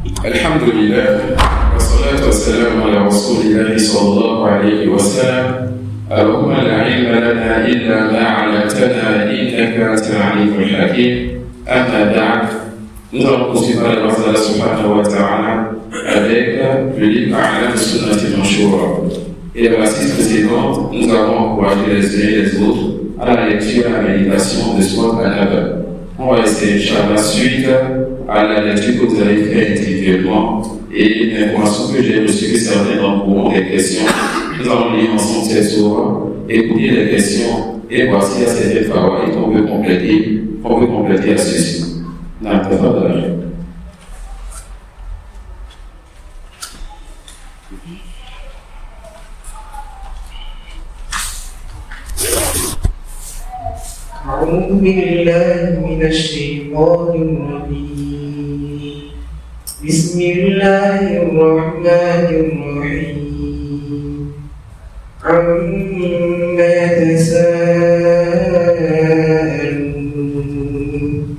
الحمد لله والصلاة والسلام على رسول الله صلى الله عليه وسلم. اللهم لا علم لنا إلا ما علمتنا إنك أنت العليم الحكيم. أما بعد, nous allons poursuivre la grâce d'Allah subhanahu wa ta'ala avec le livre A'lam Sunnati Manshura. Et dans la six précédente, nous avons encouragé les uns et les autres à la lecture et à la méditation de Surat An-Naba. On va essayer, Inch'Allah, suite à la lecture que vous avez fait individuellement et l'information que j'ai reçue que certains d'entre vous ont des questions. Nous allons lire ensemble ces sourates, écouter les questions et voir s'il y a certaines paroles qu'on peut compléter à ceci. أعوذ بالله من الشيطان الرجيم. بسم الله الرحمن الرحيم. عما يتساءلون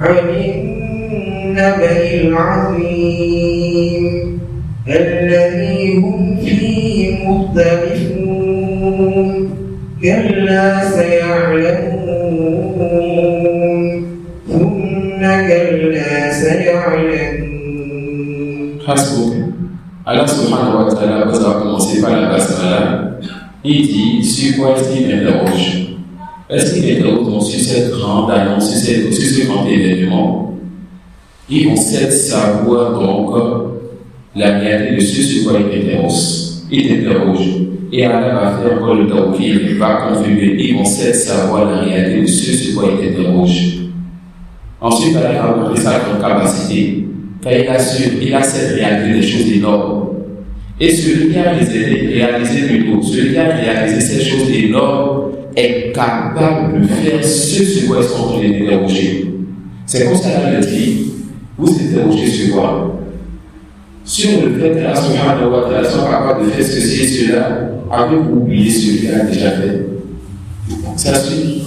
عن النبأ العظيم الذي هم فيه مختلفون كلا سيعلمون ثم كلا سيعلمون. حسبك. Allah subhanahu wa ta'ala va commencer par la basmala. Il dit sur quoi est-ce qu'il interroge? Est-ce qu'il interroge donc sur cette grande annonce, sur ce grand événement? Ils vont savoir donc la réalité de ce sur quoi il interroge. Et Allah va faire encore le tawqil, il va confirmer, ils vont savoir la réalité de ce sur quoi il interroge. Ensuite, Allah va montrer sa grande capacité, car il a cette réalité des choses énormes. Et celui qui a réalisé plutôt, celui qui a réalisé ces choses énormes est capable de faire ce sur quoi ils sont en train d'interroger. C'est comme ça qu'Allah dit, vous interrogez sur quoi? Sur le fait que Allah subhanahu wa ta'ala soit capable de faire ceci et cela, avez-vous oublié ce qu'il a déjà fait? Ça suit.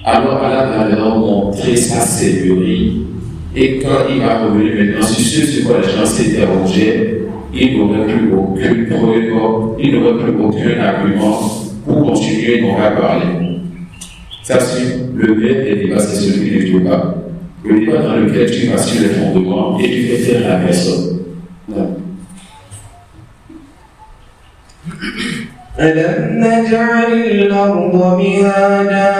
Alors Allah va leur montrer sa seigneurie. Et quand il va revenir maintenant sur ce sur quoi les gens s'interrogeaient, il n'aurait plus aucune preuve, il n'aurait plus aucun argument pour continuer d'en parler. Ça suit. Le vrai débat, c'est celui que tu ne veux pas. Le débat dans lequel tu vas sur les fondements et tu fais faire la personne. Non. ألم نجعل الأرض مهادا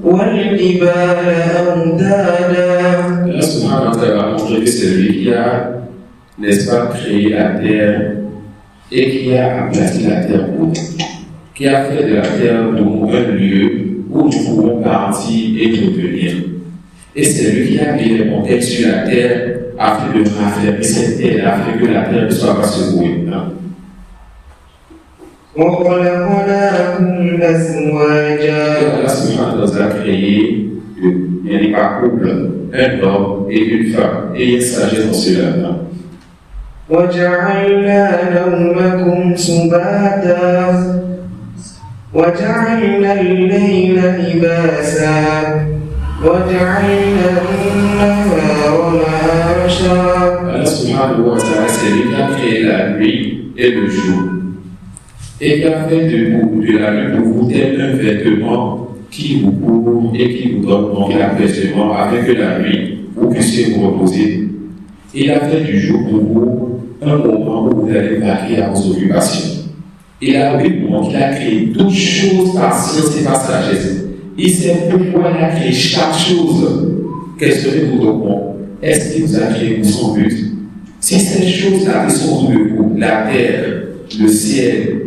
والجبال أوتادا. Allah subhanahu wa ta'ala va montrer que c'est lui qui a, n'est-ce pas, créé la terre et qui a aplati la terre haute, qui a fait de la terre donc un lieu où nous pouvons partir et revenir. Et c'est lui qui a mis les montagnes sur la terre afin de raffermir cette terre, afin que la terre ne soit pas secouée. وخلقناكم أزواجا. Allah subhanahu wa ta'ala a créé un couple, un homme et une femme, et il y a sagesse dans cela. وجعلنا نومكم سباتا وجعلنا الليل لباسا وجعلنا النهار معاشا. Allah subhanahu wa ta'ala, c'est lui qui a créé la nuit et le jour. Et qui a fait de la nuit pour vous tel un vêtement qui vous couvre et qui vous donne donc l'apaisement afin que la nuit vous puissiez vous reposer. Il a fait du jour pour vous un moment où vous allez vaquer à vos occupations. Il a oublié qu'il a créé toutes choses par science et par sagesse. Il sait pourquoi il a créé chaque chose. Questionnez-vous donc, est-ce qu'il vous a créé pour son but? Si ces choses-là sont de vous, la terre, le ciel,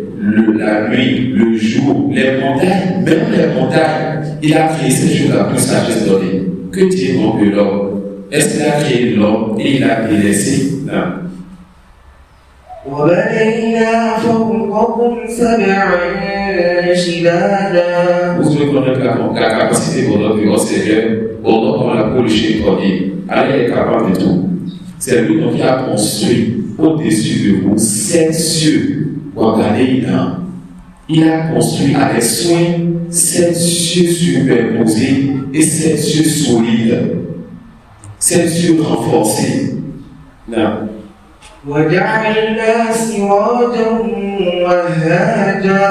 la nuit, le jour, les montagnes, même les montagnes, il a créé ces choses-là pour sagesse donnée. Que dire donc de l'homme? Est-ce qu'il a créé l'homme et il a délaissé? Non. وبنينا فوقكم سبعا شدادا. Vous devez connaître la capacité de votre Dieu, Seigneur, au nom de la pollution chronique. Allah est capable de tout. C'est lui qui a construit au-dessus de vous 7 cieux. Il a construit avec soin 7 cieux superposés et 7 cieux solides, 7 cieux renforcés. Non. وجعلنا سراجا وهاجا.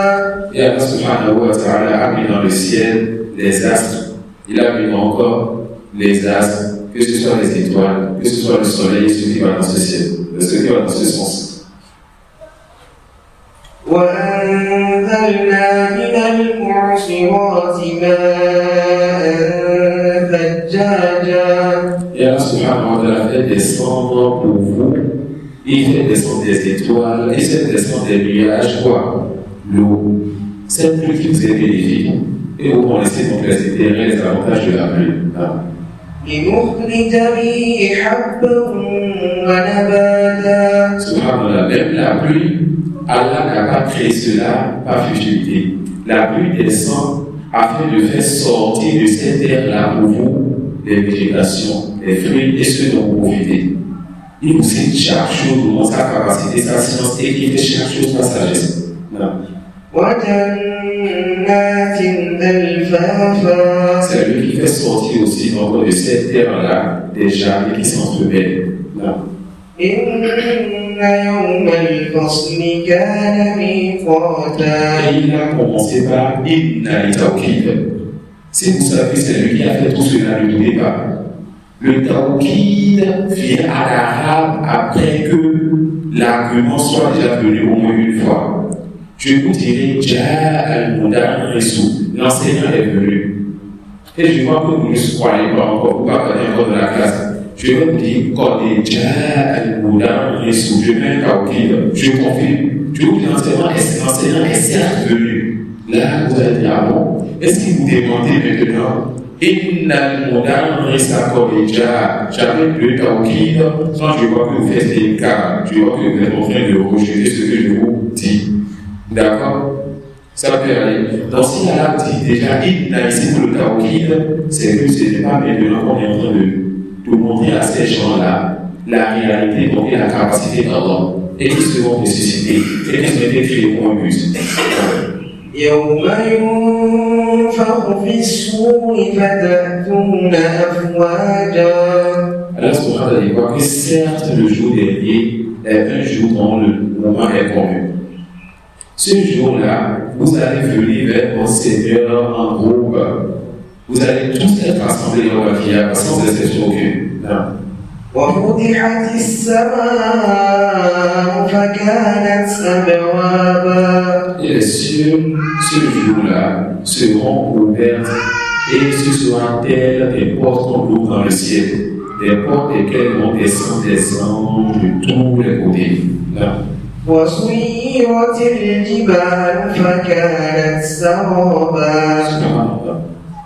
Et Allah subhanahu wa ta'ala a mis dans le ciel les astres. Il a mis encore les astres, que ce soit les étoiles, que ce soit le soleil, ce qui va dans ce ciel, ce qui va dans ce sens. وأنزلنا من المعصرات ماء ثجاجا. Et Allah subhanahu wa ta'ala fait descendre pour vous, il fait descendre des étoiles, il fait descendre des nuages, quoi? L'eau. Cette pluie qui vous est bénéfique. Et vous connaissez donc les intérêts, les avantages de la pluie. لنخرج به حبا ونباتا. Subhanallah, même la pluie, Allah n'a pas créé cela par futilité. La pluie descend afin de faire sortir de cette terre-là pour vous les végétations, les fruits et ceux dont vous profitez. Il vous sait chaque chose, vous montre sa capacité, sa science et qui fait chaque chose sa sagesse. وجنات ألفافا. C'est lui qui fait sortir aussi donc, de cette terre-là des jardins qui s'entremêlent. إن يوم الفصل كان ميقاتا. Et il a commencé par Inna Tawkid. Si vous savez, c'est lui qui a fait tout cela, ne doutez pas. Le Tawkid vient à l'arabe après que l'argument soit déjà venu au moins une fois. Je vous dirai Ja al-Mudarrisu, l'enseignant est venu. Et je vois que vous ne croyez pas encore, vous ne parlez encore de la classe. Je vais vous dire, quand Ja al-Mudarrisu, je mets le Tawkid, je confirme. Je vous dis, l'enseignant est certes venu. Là, vous allez dire, ah bon, est-ce qu'il vous demandez maintenant, Inna al-Mudarrisa Kodija, j'avais le Tawkid, quand je vois que vous faites des cas, je vois que vous êtes en train de rejeter ce que je vous dis. D'accord? Ça peut aller. Donc, si Allah dit déjà, Inna ici pour le Tawkid, c'est que ce n'est pas maintenant qu'on est en train de montrer à ces gens-là la réalité, donc la capacité d'Allah, et qui seront ressuscités, et qui seront créés pour un but. يوم ينفخ في الصور فتأتون أفواجا. Allah subhanahu wa ta'ala dit quoi? Que certes le jour dernier est un jour dont le moment est connu. Ce jour-là, vous allez venir vers votre Seigneur en groupe. Vous allez tous être rassemblés dans la vie, sans exception aucune. وفتحت السماء فكانت أبوابا. Et les cieux, ce jour-là, seront ouvertes et ce sera telles des portes qu'on ouvre dans le ciel, des portes desquelles vont descendre des anges de tous les côtés. وسيرت الجبال فكانت سرابا.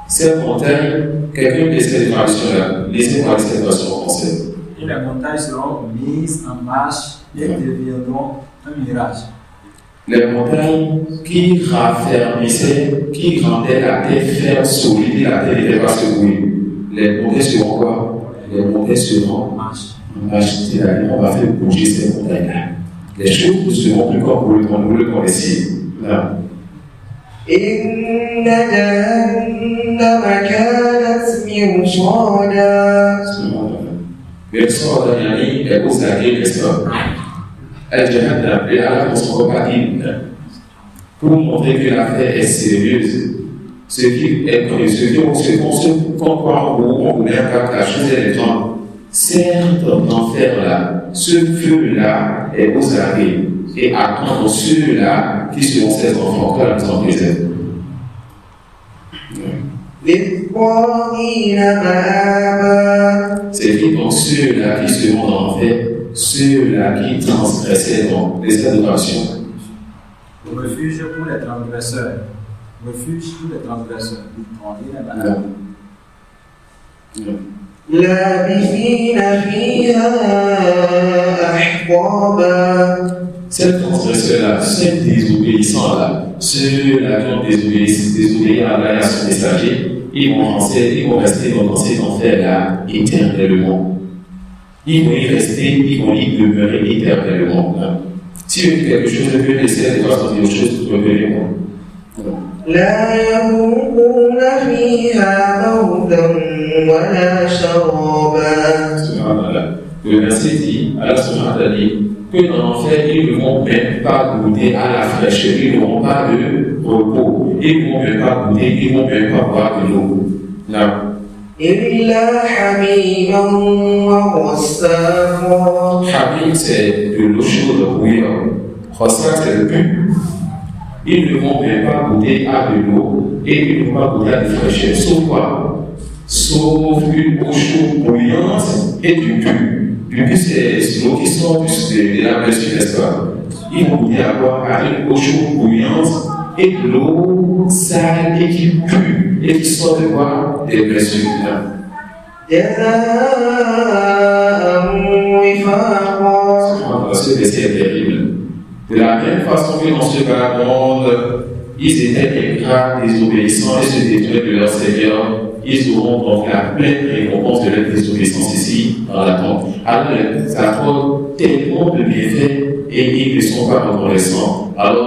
Cette montagne, quelqu'un qui essaie de traduction-là, laissez-moi cette traduction en français. Et les montagnes seront mises en marche et deviendront un mirage. Les montagnes qui raffermissaient, qui rendaient la terre ferme, solide, et la terre n'était pas secouée. Les montagnes seront quoi? Les montagnes seront en marche. C'est-à-dire, on va faire bouger ces montagnes-là. Les choses ne seront plus comme vous le connaissiez. إن جهنم كانت مرصادا. مرصادا يعني يجوز عليه الإسراء. الجهنم et Allah ne se pas pour montrer que l'affaire est sérieuse. Ce qu'on croit ou on ne met pas la chose est grande. Certes, l'enfer-là, ce feu-là est aux arrêts et attendre ceux-là qui seront ses enfants, que la maison préserve. C'est qui donc ceux-là qui seront dans l'enfer, ceux-là qui transgressaient donc les adorations. Le refuge pour les transgresseurs. Refuge pour les transgresseurs. لابثين فيها أحقابا. Ces transgresseurs-là, ces désobéissants-là, ceux-là qui ont désobéi à Allah et à son messager, ils vont rester dans cet enfer-là éternellement. Ils vont y rester, ils vont y demeurer éternellement. Si vous faites quelque chose, vous pouvez laisser de façon autre chose, vous pouvez venir. لا يذوقون فيها موتا ولا شرابا. Le verset dit, Allah subhanahu wa ta'ala dit, que dans l'enfer, ils ne vont même pas goûter à la fraîcheur, ils n'auront pas de repos, ils ne vont même pas goûter, ils ne vont même pas boire de l'eau. Non. إلا حميما وغساقا. Hamim, c'est de l'eau chaude bouillante. Khossak, c'est le pu. Ils ne vont même pas goûter à de l'eau et ils ne vont pas goûter à de fraîcheur. Sauf quoi? Sauf une eau chaude bouillante et du pu. Du pu, c'est l'eau qui sort de la blessure, n'est-ce pas? Ils vont goûter à quoi? À une eau chaude bouillante et de l'eau sale et qui pue et qui sort de quoi? Des blessures. جزاء وفاقا. Ce verset est terrible. De la même façon que dans ce bas monde, ils étaient ingrats, désobéissants et se détournaient de leur Seigneur, ils auront donc la pleine récompense de leur désobéissance ici dans la tombe. Alors, ça apporte tellement de bienfaits et ils ne sont pas reconnaissants. Alors,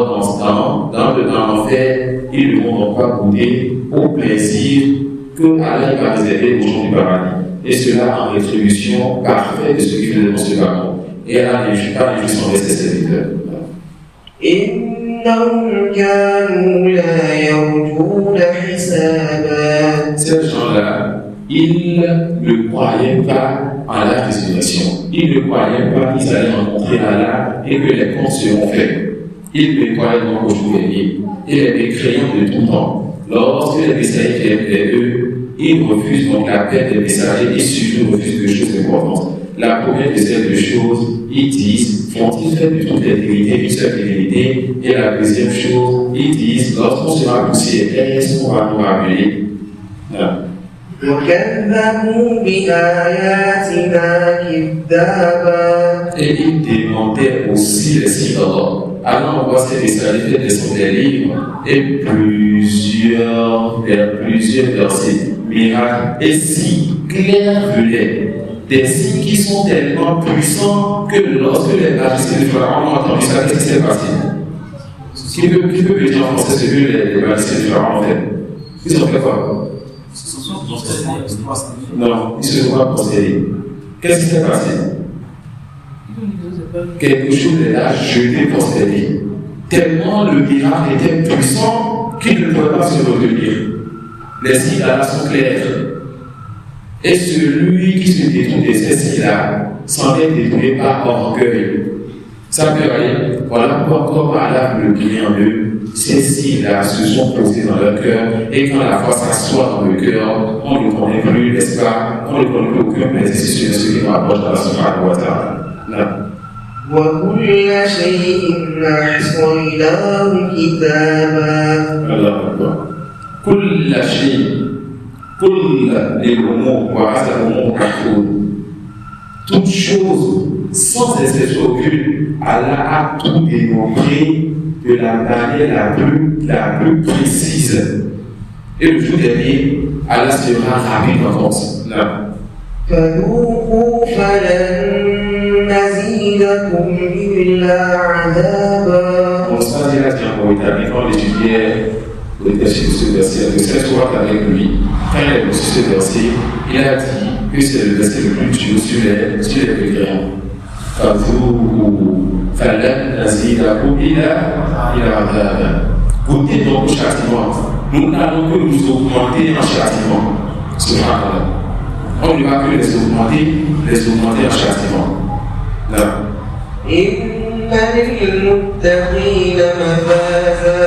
dans l'enfer, ils ne vont donc pas goûter au plaisir que Allah va réserver aux gens du paradis. Et cela en rétribution parfaite de ce qu'ils faisaient dans ce bas monde. Et Allah n'est pas juste en ses serviteurs. إنهم كانوا لا يرجون حسابا. Ces gens-là, ils ne croyaient pas à la résurrection. Ils ne croyaient pas qu'ils allaient rencontrer Allah et que les comptes seront faits. Ils ne croyaient donc au jour dernier. Et les mécréants de tout temps, lorsque les messagers viennent vers eux, ils refusent donc l'appel des messagers et surtout refusent de choses importantes. La première de ces deux choses, ils disent, font-ils faire de toute l'intégrité une seule divinité? Et la deuxième chose, ils disent, lorsqu'on sera poussé, est-ce qu'on va nous rappeler? Non. وكذبوا بآياتنا كذابا. Et ils demandaient aussi les signes d'Allah. Alors on voit ces messagers descendre des livres et plusieurs versets, miracles et signes clairs venaient. Des signes qui sont tellement puissants que lorsque les magiciens de Pharaon ont entendu ça, qu'est-ce qui s'est passé? Qui peut me dire en français ce que les magiciens de Pharaon ont fait? Ils ont fait quoi? Non, ils ne se sont pas prosternés. Qu'est-ce qui s'est passé? Quelque chose les a jetés prosternés. Tellement le miracle était puissant qu'ils ne pouvaient pas se retenir. Les signes d'Allah sont clairs. Et celui qui se détourne de ces signes-là s'en est détourné par orgueil. Ça peut aller. Voilà pourquoi Allah veut le bien en eux. Ces signes-là se sont posés dans leur cœur. Et quand la foi s'assoit dans le cœur, on ne connaît plus, n'est-ce pas? On ne connaît plus aucun plaisir sur ce qui nous rapproche d'Allah subhanahu wa ta'ala. وكل شيء أحصيناه كتابا. الله أكبر. كل شيء كل الأمور وعسى الأمور محفوظ. Toute chose, sans exception aucune, Allah a tout dénombré de la manière la plus précise. Et le jour dernier, Allah sera rapide en France. فذوقوا فلن نزيدكم إلا عذابا. On se dit là, tiens, pour établir quand l'étudiait, pour établir ce verset, de cette soirée avec lui, quand il a reçu ce verset, il a dit que c'est le verset le plus dur sur les pégrins. فذوقوا فلن نزيدكم إلا عذابا. Goûtez donc au châtiment. Nous n'allons que nous augmenter en châtiment. Subhanallah. On ne va que les augmenter en châtiment. Non. إن للمتقين مفازا.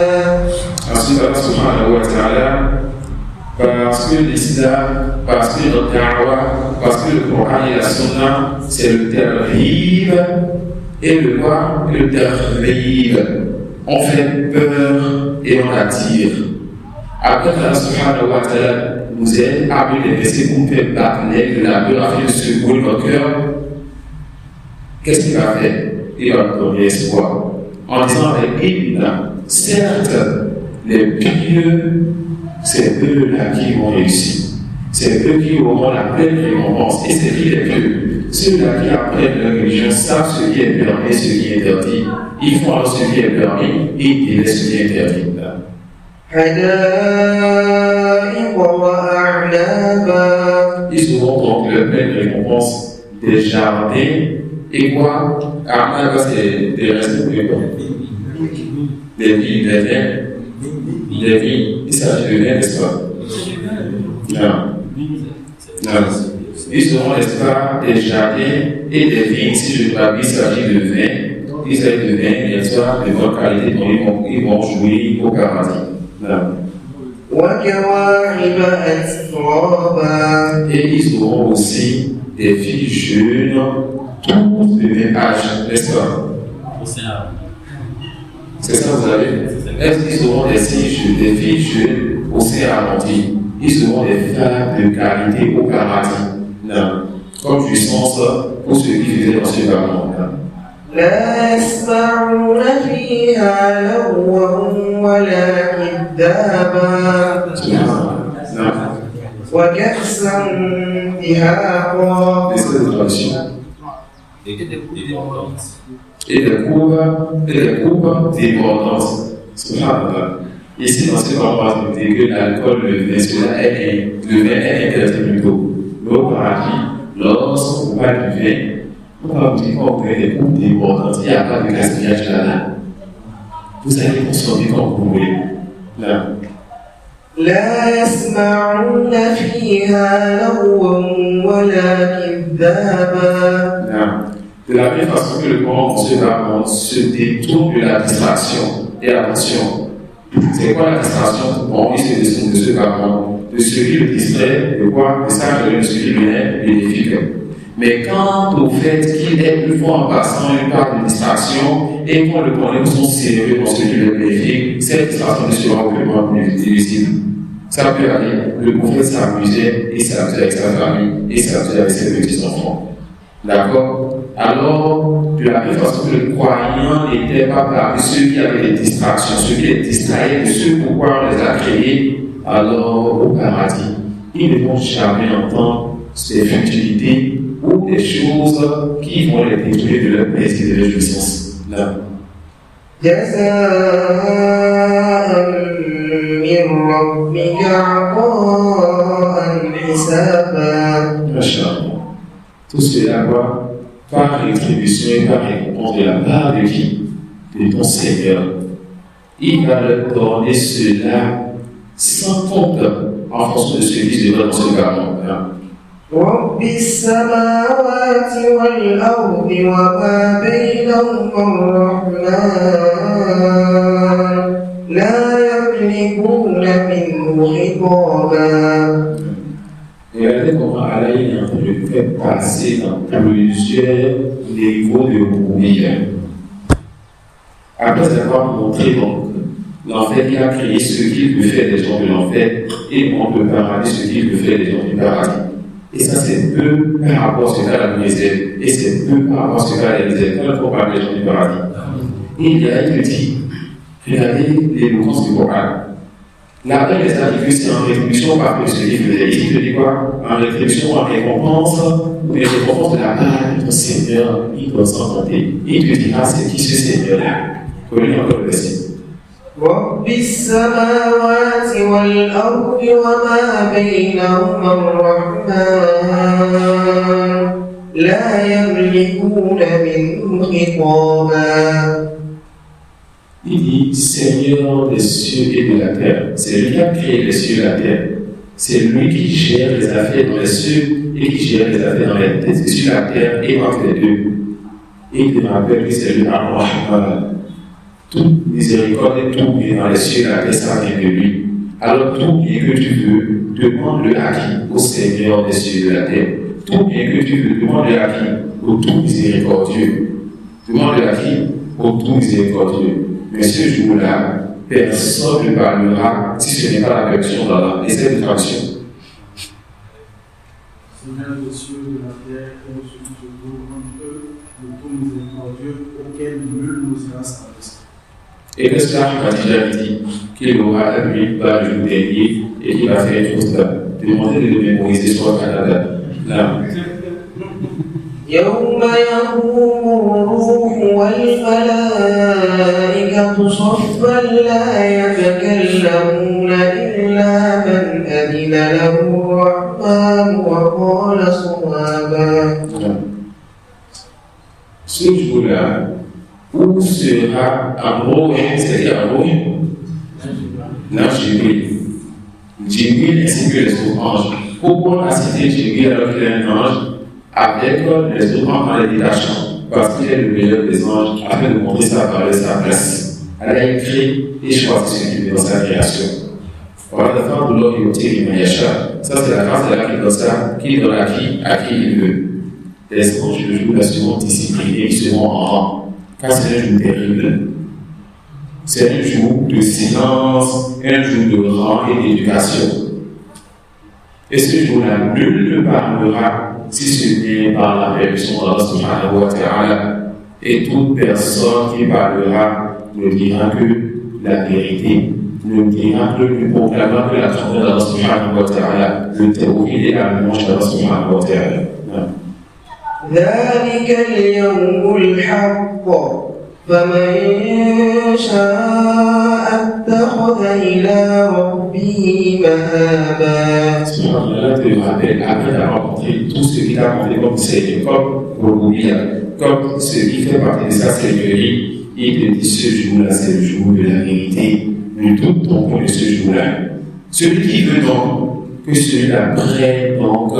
Ensuite, Allah subhanahu wa ta'ala, parce que l'islam, parce que notre da'wah, parce que le Coran et la Sunna, c'est le tarhib et le quoi? Le tarhib. On fait peur et on attire. Après, Allah subhanahu wa ta'ala nous aide à appeler les versets pour faire battre l'aigle de la peur afin de secouer notre cœur. Qu'est-ce qu'il va faire? Il va nous donner espoir. En disant avec Ibn, certes, les pieux, c'est eux-là qui vont réussir. C'est eux qui auront la pleine récompense. Et c'est qui les pieux? Ceux-là qui apprennent leur religion savent ce qui est permis et ce qui est interdit. Ils font alors ce qui est permis et ils délaissent ce qui est interdit. Ils auront donc leur pleine récompense des jardins et quoi? Là, c'est des restes de quoi? Des vignes, des vins. Des vignes. Il s'agit de vin, n'est-ce pas? Non. Non. Ils seront, n'est-ce pas, des jardins et des vignes. Si je dois dire, il s'agit de vin. Il s'agit de vin, bien sûr, de bonne qualité, dont ils vont jouer au paradis. Non. Et ils auront aussi des filles jeunes, tous de même âge, n'est-ce pas? C'est ça, vous avez? Est-ce qu'ils auront des filles jeunes au sein arrondi? Ils auront des femmes de qualité au paradis. Non. Comme puissance pour ceux qui faisaient dans ce monde. لا يسمعون فيها لغوا ولا كذابا وكأسا دهاقا et des coupes débordantes. Subhanallah. Ici, dans ce qu'on va nous dire que l'alcool, le vin est interdit plutôt. Mais au paradis, lorsqu'on parle du vin, on va vous dire qu'on connaît des coupes débordantes. Il n'y a pas de gaspillage là-dedans. Vous allez consommer comme vous voulez. Là. لا يسمعون فيها لغوا ولا كذابا. De la même façon que le Coran se détourne de la distraction. Et attention, c'est quoi la distraction? Bon, il se détourne de ce Coran, de ce qui le distrait, de quoi? De ça, de ce qui lui est bénéfique. Mais quant au fait qu'il est une fois en passant une part de distraction et qu'on le connaît de son sérieux dans ce qui le bénéfique, cette distraction ne sera aucunement plus difficile. Ça peut aller, le prophète s'amusait et s'amusait avec sa famille et s'amusait avec ses petits-enfants. D'accord? Alors, de la même façon que le croyant n'était pas parmi ceux qui avaient des distractions, ceux qui les distrayaient de ce pourquoi on les a créés, alors au paradis, ils ne vont jamais entendre des futilités ou des choses qui vont les détruire de leur plaisir et de leur jouissance. Là. Tout cela quoi? Par rétribution et par récompense de la part de qui? De ton Seigneur. Il va leur donner cela sans compte en fonction de ce qui se donne dans ce garment. رب السماوات والأرض وما بينهما الرحمن لا يملكون منه خطابا. Regardez comment Allah est en train de faire passer dans plusieurs niveaux de rububiyya. Après avoir montré donc l'enfer qui a créé ce qu'il peut faire des gens de l'enfer et montre le paradis ce qu'il peut faire des gens du paradis. Et ça c'est peu par rapport à ce qu'a la misère et c'est peu par rapport à ce qu'a la misère quand on parle des gens du paradis. Et il y a une dit, regardez l'éloquence du Coran. Là-bas, les individus, c'est en rétribution par ce qu'il faisait. Ici, je dis quoi? En rétribution, en récompense, mais récompense de la part de ton Seigneur, il doit s'en compter. Il te dira, c'est qui ce Seigneur-là? Prenez encore le verset. رب السماوات والأرض وما بينهما الرحمن لا يملكون منه خطابا. Il dit Seigneur des cieux et de la terre. C'est lui qui a créé les cieux et la terre. C'est lui qui gère les affaires dans les cieux et qui gère les affaires dans les cieux et la terre et entre les deux. Et il me rappelle que c'est lui Ar-Rahman. Toute miséricorde et tout bien dans les cieux et la terre, ça vient de lui. Alors tout bien que tu veux, demande-le à qui? Au Seigneur des cieux et de la terre. Tout bien que tu veux, demande-le à qui? Au tout miséricordieux. Demande-le à qui? Au tout miséricordieux. Mais ce jour-là, personne ne parlera si ce n'est pas la version d'Allah. Et c'est une traduction. Seigneur des cieux et de la terre, et celui qui se trouve entre eux, le tout miséricordieux, auquel nul n'osera s'adresser. Et qu'est-ce qu'Allah a déjà dit? Qu'il aura lui par le jour dernier et qu'il va faire une chose là. Demandez de le mémoriser sur le Canada. Là. يوم يقوم الروح والملائكة صفا لا يتكلمون إلا من أذن له الرحمن وقال صوابا. Ce jour-là, où sera Amrouh, c'est-à-dire Amrouh, l'ange Jibril. Jibril ainsi que les autres anges. Pourquoi on a cité Jibril alors qu'il est un ange avec les autres anges dans les détachements? Parce qu'il est le meilleur des anges, afin de montrer sa valeur, sa place. Elle a écrit et choisi ce qu'il veut dans sa création. Voilà la fin de l'ordre yoté Mayasha. Ça, c'est la grâce de la qui donne ça, qui donne à qui il veut. Les anges le jour seront disciplinés, ils seront en rang. Car c'est un jour terrible. C'est un jour de silence, un jour de rang et d'éducation. Et ce jour-là, nul ne parlera si ce n'est par la permission d'Allah subhanahu wa ta'ala. Et toute personne qui parlera ne dira que la vérité, ne dira que ne proclamera que la grandeur d'Allah subhanahu wa ta'ala, le théorie et la louange d'Allah subhanahu wa ta'ala. ذلك اليوم الحق فمن شاء اتخذ إلى ربه مآبا. Subhanallah te rappelle, après d'avoir montré tout ce qu'il a montré comme Seigneur, comme Rububiyya, comme ce qui fait partie de sa seigneurie, il te dit ce jour-là, c'est le jour de la vérité. Ne doute donc pas de ce jour-là. Celui qui veut donc que celui-là prenne donc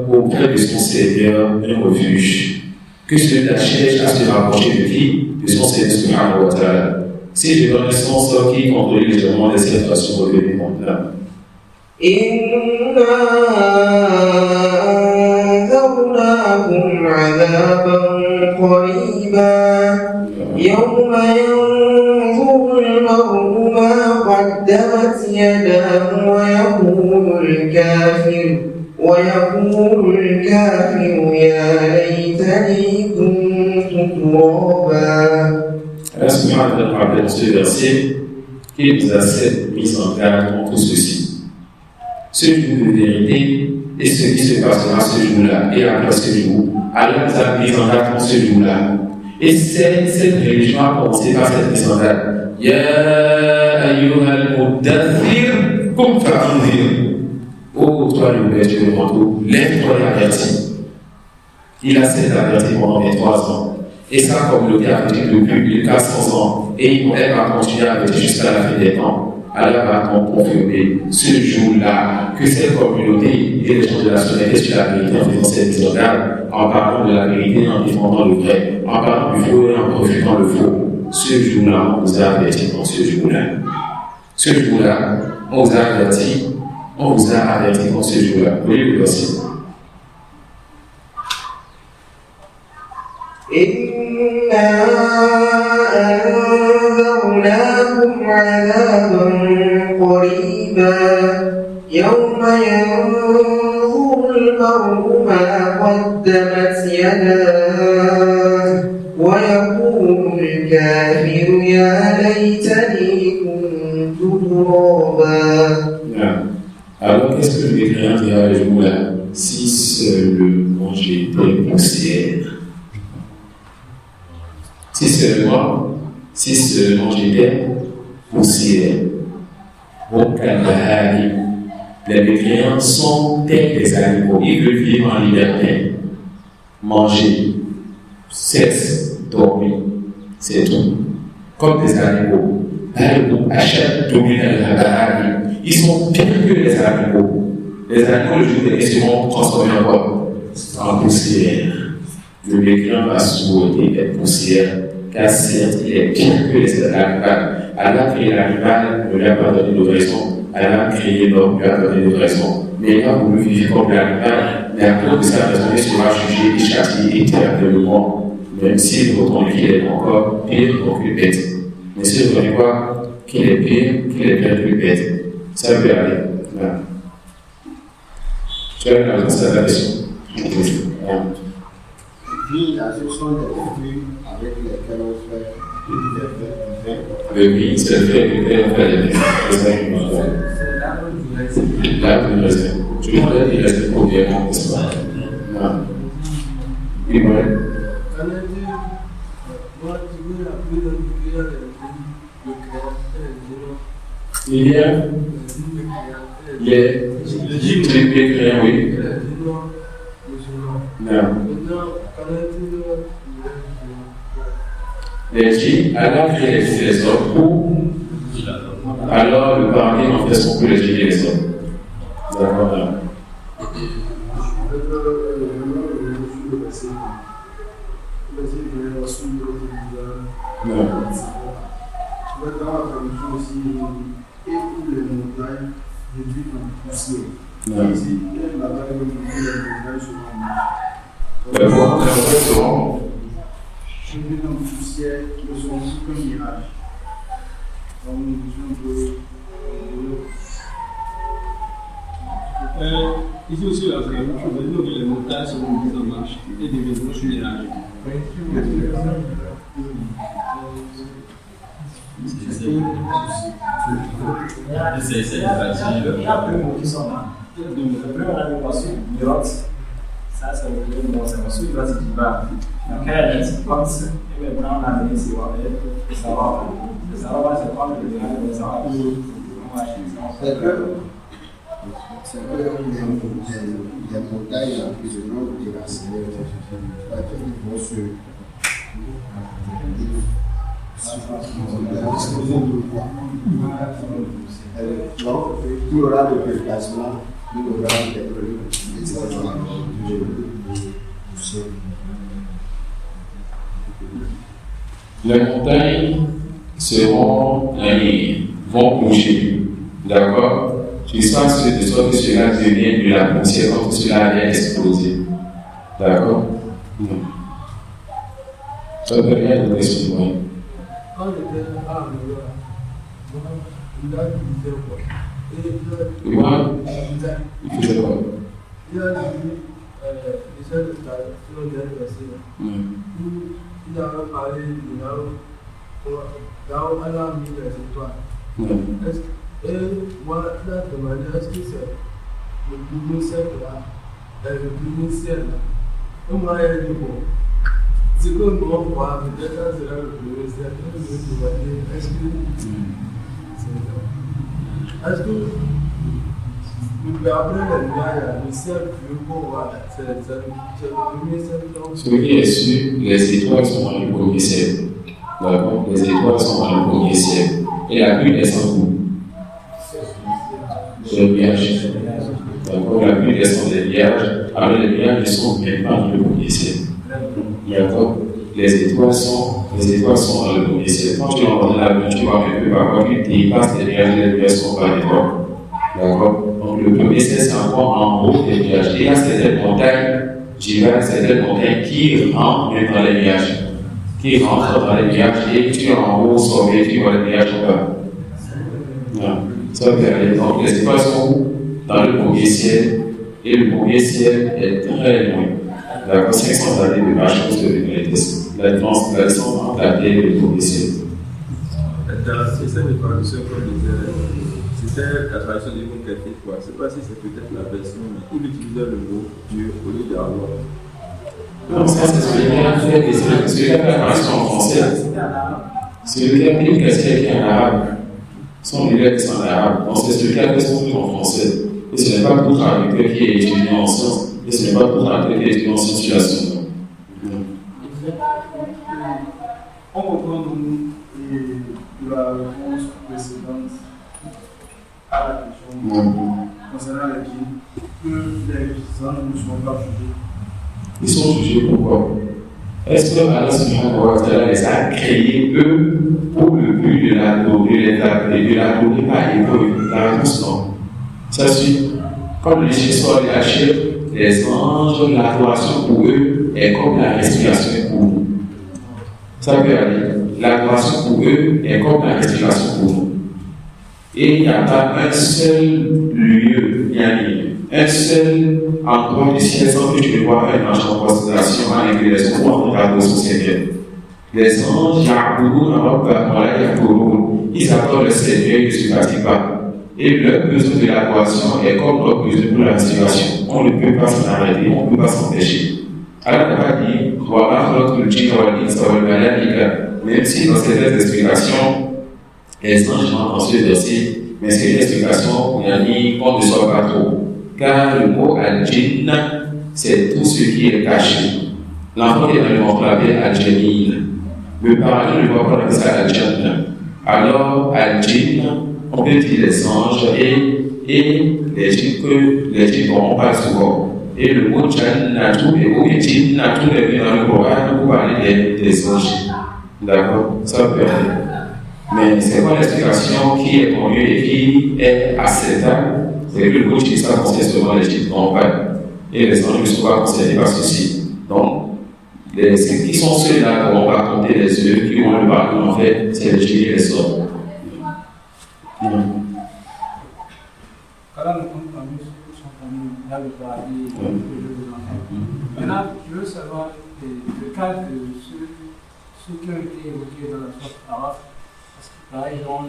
auprès de son Seigneur un refuge, que celui-là cherche à se rapprocher de qui? De son Seigneur subhanahu wa ta'ala. Si je donne un sens qui contrôle légèrement les situations de l'événement-là. إنا أنذرناهم عذابا قريبا يوم ينظر المرء ما قدمت يداه ويقول الكافر يا ليتني كنت ترابا. Allah subhanahu wa ta'ala rappelle dans ce verset qu'il nous a mis en garde contre ceci. Ce jour de vérité et ce qui se passera ce jour-là et après ce jour, Allah nous a mis en garde contre ce jour-là. Et cette religion a commencé par cette mise en garde. Ya ayyuhal muddathir kum fa'anzir. Ô toi le maître du manteau, lève-toi et avertis. Il a cet averti pendant 23 ans. Et sa communauté a fait depuis plus de 400 ans. Et elle va continuer à avertir jusqu'à la fin des temps. Allah va donc confirmer ce jour-là que cette communauté et les gens de la société sur la vérité en faisant cette mise en garde, en parlant de la vérité, en défendant le vrai, en parlant du faux et en profitant le faux. Ce jour-là, on vous a averti dans ce jour-là. Ce jour-là, on vous a averti dans ce jour-là. Oui, le verset. إنا أنذرناكم عذابا قريبا يوم ينظر المرء ما قدمت يداه ويقول الكافر يا ليتني كنت ترابا. Alors, qu'est-ce que les créants dira le jour-là? Si seulement j'étais poussière. Si seulement j'étais poussière. Les mécréants sont tels des animaux. Ils veulent vivre en liberté. Manger, sexe, dormir, c'est tout. Comme des animaux. Ils sont pires que les animaux. Les animaux, le jour des seront transformés en quoi? En poussière. Le mécréant va souhaiter être poussière. Car certes, il est pire que les animaux. Allah a créé l'animal, ne lui a pas donné de raison. Allah a créé l'homme, ne lui a donné de raison. Mais il a voulu vivre comme l'animal, mais à cause de sa raison, il sera jugé et châtié éternellement, même s'il reconnaît qu'il est encore pire qu'une bête. Mais s'il ne reconnaît pas qu'il est pire, qu'il est bien qu'une bête, ça peut aller. Voilà. Tu as une réponse à la question? Puis, ce sont des fruits avec lesquels on fait des vins. Oui, c'est le fait que on fait des vins. L'arbre du raisin. Tout le monde a dit raisin premièrement, n'est-ce pas? Non. Oui, moi. Il y a les créants, oui. Non. les djinns, Allah crée les djinns et les hommes ou alors le paradis en fait son que les djinns et les hommes. D'accord. Dans la traduction aussi, et où les montagnes réduites en poussière. Ici, la taille de les montagnes seront réduites en poussière qui ne sont plus qu'un mirage. Donc, nous disons que ici aussi, la traduction veut dire que les montagnes seront mises en marche et deviendront sur les rages. Ça, c'est le bon sens. Il va se dire, dans quel sens il va prendre la vie, c'est quoi? Ça va se prendre le bien, ça va. C'est que les montagnes emprisonnantes déracinées vont se donc, il y aura des déplacements, il y aura Les montagnes vont bouger, d'accord? Jusqu'à ce que cela devienne de la poussière, comme cela allait exploser, d'accord? Ça peut rien de expliquer. quand il était à la maison, il a dit quoi? Et moi, il faisait quoi? Il a dit, il s'est installé sur le dernier verset. Il a parlé de là où Allah a mis les étoiles. Et moi, il a demandé, est-ce que c'est le premier siècle là, le premier ciel là? Et moi, il a dit, bon, c'est que nous on voit, peut-être que c'est là le premier siècle. Je me suis demandé, est-ce que après les nuages, le ciel plus beau, c'est le premier ciel. Ce qui est sûr, les étoiles sont dans le premier ciel. D'accord? Les étoiles sont dans le premier ciel. Et la pluie descend où? Les nuages. D'accord? La pluie descend des nuages. Alors les nuages ne sont même pas dans le premier ciel. D'accord? Les étoiles sont dans le premier ciel. Quand tu entends la pluie, tu vois un peu parfois tu dépasses les nuages sont par l'étoile. D'accord? Donc le premier ciel, c'est encore en haut des nuages. Et il y a certaines montagnes, certaines montagnes qui rentrent dans les nuages. Qui rentrent dans les nuages et tu es en haut, sauvé, tu vois les nuages ou pas. Ça veut dire, donc les étoiles sont dans le premier ciel et le premier ciel est très loin. D'accord, 500 années de marche pour se devenir la distance entre la terre et le premier ciel. Dans ce système de traduction qu'on disait, c'était la traduction du mot catholique. Je ne sais pas si c'est peut-être la version, mais il utilisait le mot Dieu au lieu d'Allah. Non, ça c'est celui qui a fait celui qui a fait la traduction en français. Celui qui a pris le catholique en arabe. Son élève est en arabe. Donc c'est celui qui a fait son truc en français. Et ce n'est pas tout traducteur qui est étudiant en sciences. Et ce n'est pas tout traducteur qui est étudiant en situation. On comprend donc la réponse précédente à la question concernant les djinns que les anges ne sont pas jugés. Ils sont jugés pourquoi? Est-ce que Allah subhanahu wa ta'ala les a créés eux pour le but de l'adorer par eux? La réponse non. Ça suit. Comme les chiens lâchés, les anges, l'adoration pour eux est comme la respiration pour nous. Ça veut dire, l'adoration pour eux est comme la respiration pour nous. Et il n'y a pas un seul lieu, un seul endroit du ciel sans que tu ne vois un ange en constellation en inclinaison ou en regard de son Seigneur. Les anges, ils attendent le Seigneur, ils ne se fatiguent pas. Et leur besoin de l'adoration est comme leur besoin pour la respiration. On ne peut pas s'en arrêter, on ne peut pas s'empêcher. Allah n'a pas dit, même si dans certaines explications, les anges rentrent dans ce verset, mais c'est une explication qu'on ne soit pas trop. Car le mot al-jinn, c'est tout ce qui est caché. L'enfant qui est dans le ventre l'appelle al-jamil. Le paradis, ne voit pas dans ça Al-Jannah. Alors, Al-Jinn, on peut dire les anges et les djinns n'auront pas souvent. Et le mot Jannatu et mot Jinnatu est venu dans le Coran pour parler des anges. D'accord? Ça peut être. Mais c'est quoi l'explication qui est connue et qui est acceptable? C'est que le mot Jinn ça concerne seulement les djinns n'auront pas. Et les anges ne sont pas concernés par ceci. Donc, ceux qui sont ceux-là qu'on va compter les yeux, qui ont le pardon, en fait, c'est les djinns et les anges. Maintenant, je veux savoir le cas de ceux qui ont été évoqués dans la sourate Araf, parce que là, ils ont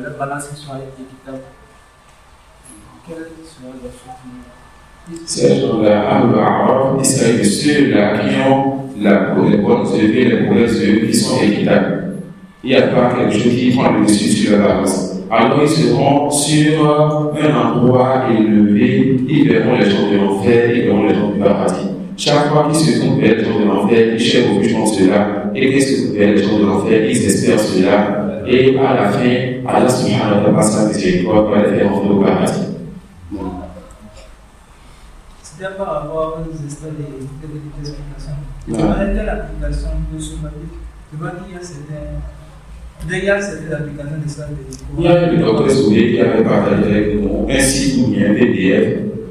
leur balance sexuelle équitable. Quelle sera la sourate? Ces gens-là, Al-Araf, il s'agit de ceux-là qui ont les bonnes œuvres et les mauvaises œuvres qui sont équitables. Il n'y a pas quelque chose qui prend le dessus sur la balance. Alors ils seront sur un endroit élevé, ils verront les gens de l'enfer, ils verront les gens du paradis. Chaque fois qu'ils se trouvent vers les gens de l'enfer, ils cherchent au jugement cela, et qu'ils se trouvent vers les gens de l'enfer, ils espèrent cela, et à la fin, Allah subhanahu wa ta'ala passe sa miséricorde pour les faire entrer au paradis. C'était par rapport aux histoires des explications. Quelle est l'application de ce matin? Je vois qu'il y a certaines. Derrière cette application de ça, il y a le docteur Soulé qui avait partagé avec nous un site ou un PDF.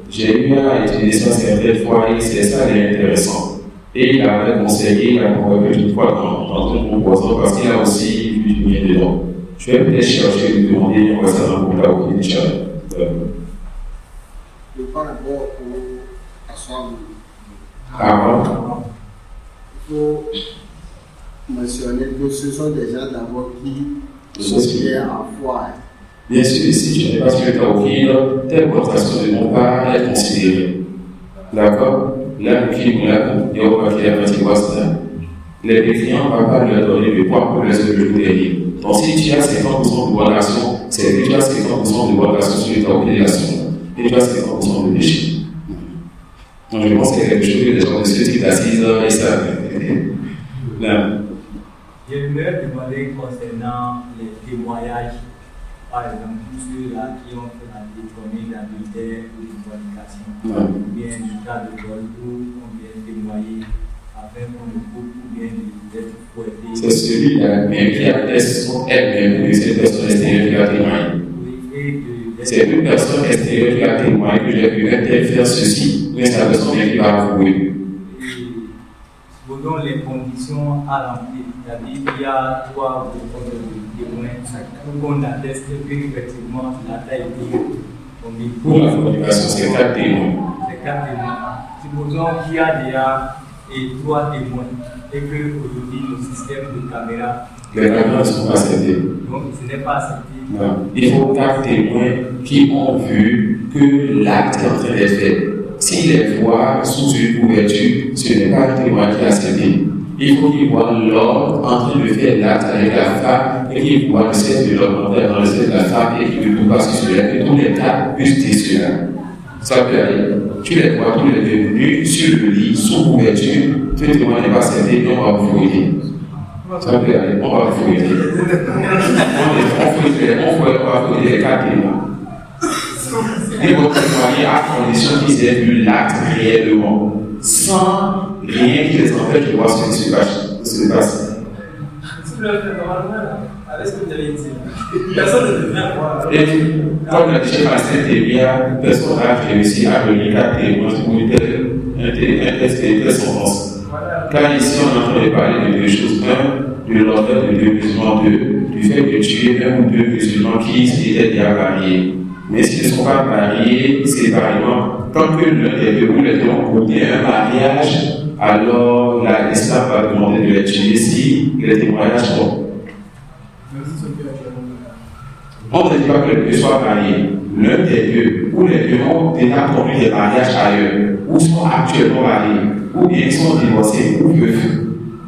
J'ai eu à utiliser ça certaines fois et c'est ça qui est intéressant. Et il avait conseillé la convaincre une fois dans un composant parce qu'il a aussi vu du bien dedans. Je vais peut-être chercher lui demander, on va savoir pour la ou Inch'Allah. Par rapport à ça, il faut mentionner que ce sont des gens d'abord qui sont en foi. Bien sûr, si tu n'es pas sur le tawhid, telle constatation de mon part est considérée. D'accord? Là, le film, là, il y a pas qui est un les clients ne vont pas leur donner le poids pour les autres derrière. Donc, si tu as 50% de bonne action, c'est que tu as 50% de bonne action sur le tawhid et l'action. Et tu as 50% de péché. Donc, je pense qu'il y a quelque chose que les gens de ce type d'assises et ça. Là. Je voulais demander concernant les témoignages, par exemple, tous ceux-là qui ont fait la détournée d'adultère ou de fornication, ou bien du cas de vol, où on vient témoigner afin qu'on le coupe ou bien d'être fouetté. C'est celui-là même qui atteste elle-même que cette personne extérieure qui a témoigné. C'est une personne extérieure qui a témoigné que j'ai vu elle faire ceci, mais c'est la personne qui va avouer. Selon les conditions à remplir, c'est-à-dire qu'il y a 3 ou 4 témoins pour qu'on atteste qu'effectivement la taille été commise. Pour la fornication, c'est 4 témoins. C'est 4 témoins. Supposons qu'il y a déjà 3 témoins et qu'aujourd'hui le système de caméra. Les caméras ne sont pas acceptées. Donc ce n'est pas accepté. Non. Il faut 4 témoins qui ont vu que l'acte est en train d'être fait. S'il les voit sous une couverture, ce n'est pas un témoin qui est accepté. Il faut qu'il voit l'homme en train de faire l'acte avec la femme et qu'il voit le sexe de l'homme entrer dans le sexe de la femme et qu'il ne peut pas sur cela, que tous les cas puissent dire cela. Ça peut aller. Tu les vois tous les deux nus sur le lit, sous couverture, ce témoin n'est pas accepté et on va vous fouiller. Ça peut aller, on va vous fouiller. On va fouiller les 4 témoins. Et votre témoigner à condition qu'ils aient vu l'acte réellement, sans rien qui les empêche de voir ce qui se passe. Si vous le faites normalement, avec ce que vous avez dit, personne ne devrait voir. Et comme la chef Asset personne n'a réussi à venir 4 témoins pour une telle sentence. Car ici, on est en train de parler de 2 choses. 1, de l'ordre de 2 musulmans, 2, du fait de tuer 1 ou 2 musulmans qui étaient déjà mariés. Mais s'ils ne sont pas mariés séparément, tant que l'un des deux ou les deux ont connu un mariage, alors l'islam va demander de les tuer si les témoignages sont. On ne dit pas que les deux soient mariés. L'un des deux ou les deux ont déjà connu des mariages ailleurs, ou sont actuellement mariés, ou bien ils sont divorcés ou veufs.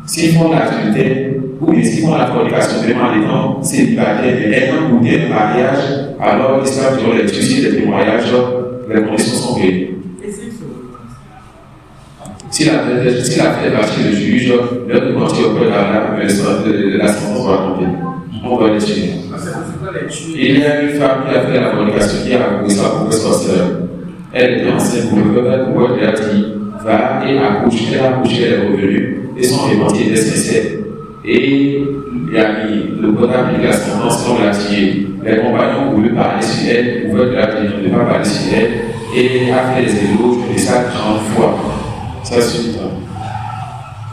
S'ils font l'adultère, ou bien s'ils font la fornication vraiment les gens célibataires et ayant goûté un mariage, alors l'islam doit les tuer les témoignages, les conditions sont réunies. Et s'ils se s'il a fait partie du juge, l'heure de mentir auprès d'Allah, la sentence va tomber. On va les tuer. Il y a une femme qui a fait la communication, qui a accouché sa propre sorcière. Elle était enceinte pour le peuple, pour elle a dit, va et accouche. Elle a accouché, elle est revenue, et son repentir était sincère. Et il a mis le code appliqué la sentence, on l'a tué. Les compagnons ont voulu parler sur elle, pouvaient la tenir de ne pas parler sur elle, et a fait les éloges de ça 30 fois. Ça suffit.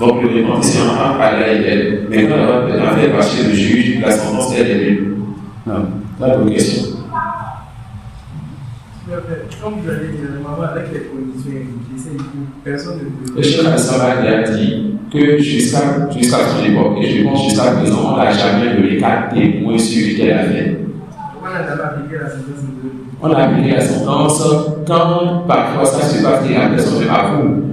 Donc le repentissement entre Allah et elle, mais quand elle a fait partie du juge, la sentence elle est nulle. Non. La bonne question. Comme vous avez dit, avec les conditions évoquées, personne ne peut. Le chef Al-Sabah a dit que jusqu'à son époque, et je pense jusqu'à présent, on n'a jamais donné 4 témoins sur qu'elle a fait. On a appliqué la sentence quand parfois ça se passe et la personne ne avoue.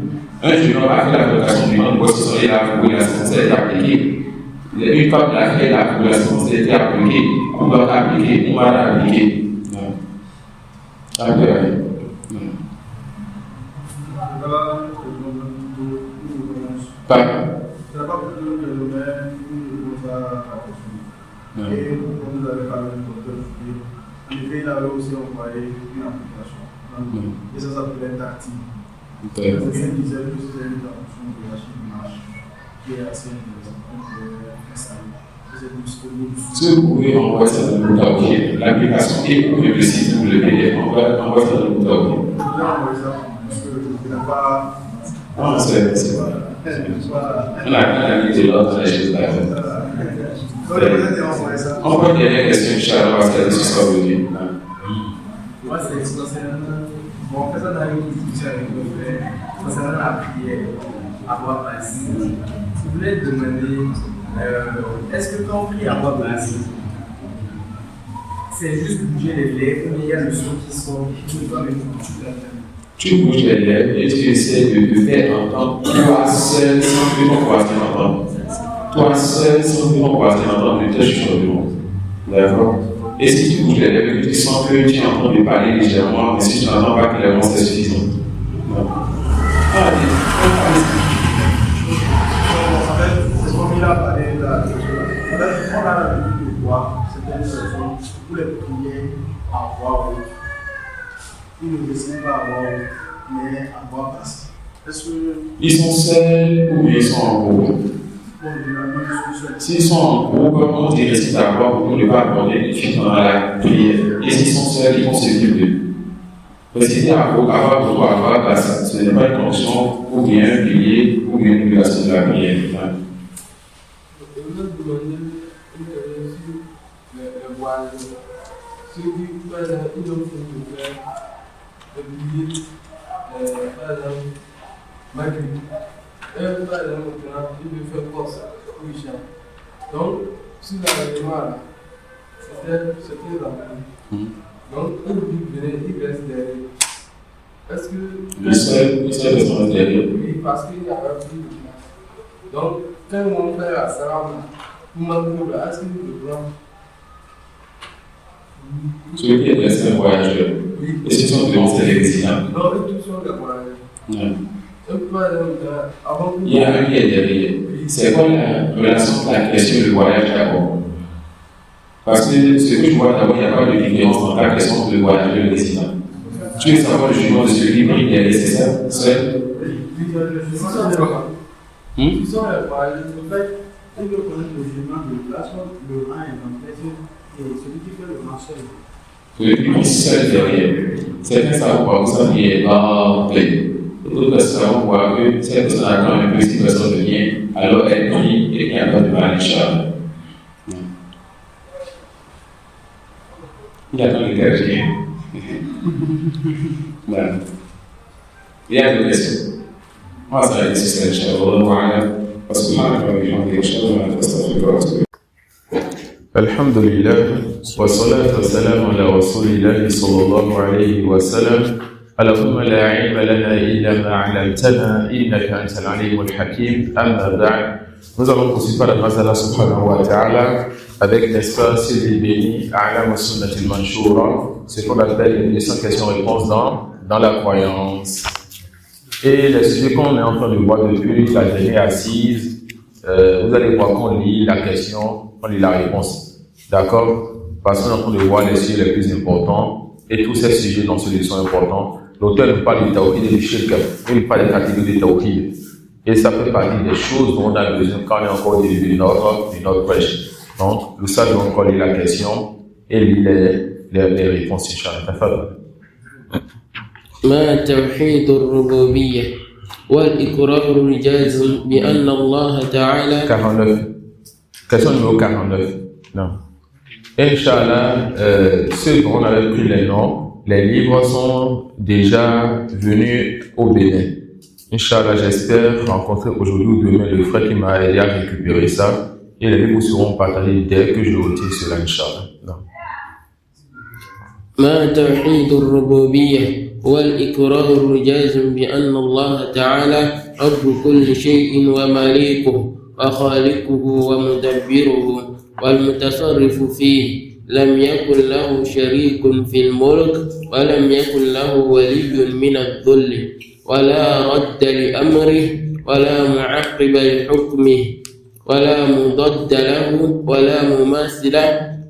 Un jeune homme a fait la vocation du monde, voici son avoué, la sentence a été appliquée. Une fois qu'il a fait la sentence a été appliquée, on doit appliquer, on va l'appliquer. Après, pas. Ça va pas plutôt que le maire nous a apporté. Et comme vous avez parlé de docteur Fouquet, en effet, il avait aussi envoyé une application. Et ça s'appelait Tactile. C'est une dizaine de systèmes d'adoption de la Chine qui est assez intéressant. On peut installer. C'est disponible. Si vous pouvez envoyer ça dans le bout l'application est pour le site ou le PDF, envoyez ça dans le bout Non, ça, parce que je n'ai pas. Non, c'est pas. On a mis de l'ordre dans les choses là. On peut dire des questions, Inch'Allah, parce que la discussion va venir. Moi, c'est concernant. Bon, en fait, on a eu une discussion avec nos frères concernant la prière à voix basse. Je voulais demander, est-ce que quand on prie à voix basse, c'est juste bouger les lèvres, mais il y a le son qui sort, qui ne doit même pas Tu bouges les lèvres et tu essaies de faire entendre toi seul sans que ton voisin entende. Toi seul sans que ton voisin entende le tâche sur le monde. D'accord? Et si tu bouges les lèvres et que tu sens que tu es en train de parler légèrement, mais si tu n'entends pas clairement, c'est suffisant. Non. En fait, c'est comme il a parlé là. En fait, on a l'habitude de voir certaines personnes pour les prières à voix haute. Ils ne décident pas à voix haute, mais à voix basse. Est-ce que. Ils sont seuls ou ils sont en groupe? S'ils sont en groupe, on décide d'avoir pour ne pas aborder les filles dans la prière. Et s'ils sont seuls, ils vont se vivre d'eux. Réciter à avoir beaucoup à voir, parce que ce n'est pas une condition ou bien un pilier ou bien une obligation de la prière. Je voulais demander les voisins. Ceux qui, par exemple, ils ont fait de faire des billets, par exemple, Maghrib. Par exemple, maintenant, ils veulent faire quoi ça? Oui, donc, si l'arrêtement là, c'était rempli. Donc, ils venaient, ils restent derrière. Est-ce que. Ils sont restés derrière. Oui, parce qu'il y avait plus de place. Donc, quand mon frère a salam, vous m'avez là, est-ce qu'il le prend? Celui qui est resté un voyageur. Oui. Et ce sont des résidents. Non, eux tous sont des voyageurs. Ouais. Avant Il y a un qui est derrière. C'est quoi la relation de la question du voyage d'abord? Parce que ce que je vois d'abord, il n'y a pas de différence entre la question de voyage et le résident. Tu veux savoir le jugement de celui qui est c'est ça? Seul? Ils sont les voyageurs. En fait, ils veulent connaître le jugement de la sorte, le rang est en fait, et celui qui fait le rang seul. Celui qui est seul derrière. Certains savent pas où ça vient pas plein. D'autres personnes voient que cette personne a quand même si personne vient, alors elle prie et qu'il n'y a pas de mal, Inch'Allah. Il attend le gardien. Voilà. Il y a des questions. Moi, ça va être c'est Inch'Allah. Parce que moi, je vais dire Inch'Allah. الحمد لله والصلاة والسلام على رسول الله صلى الله عليه وسلم. اللهم لا علم لنا إلا ما علمتنا إنك أنت العليم الحكيم. أما بعد, nous allons poursuivre par la grâce d'Allah subhanahu wa ta'ala avec l'espace béni A'lam Sunnatil Manshura, ce qu'on appelle une question-réponse dans la croyance. Et les sujets qu'on est en train de voir depuis la dernière assise, vous allez voir qu'on lit la question, on lit la réponse. D'accord? Parce qu'on est en train de voir les sujets les plus importants et tous ces sujets dans ce livre sont importants. L'auteur nous parle du tawhid et du shirk, il nous parle des catégories du tawhid. Et ça fait partie des choses dont on a besoin quand on est encore au début de notre prêche. Donc, le sage doit encore lire la question et lire les réponses, Inch'Allah. ما توحيد الربوبية والإقرار الجازم بأن الله تعالى 49. Question numéro 49. Non. Inch'Allah, ceux dont on avait pris les noms, les livres sont déjà venus au Bénin. Inch'Allah, j'espère rencontrer aujourd'hui ou demain le frère qui m'a aidé à récupérer ça. Et les livres seront partagés dès que je retire cela, Inch'Allah. Non. ما توحيد الربوبية والإقرار الجازم بأن الله تعالى رب كل شيء ومالكه وخالقه ومدبره والمتصرف فيه لم يكن له شريك في الملك ولم يكن له ولي من الذل ولا رد لأمره ولا معقب لحكمه ولا مضد له ولا مماثل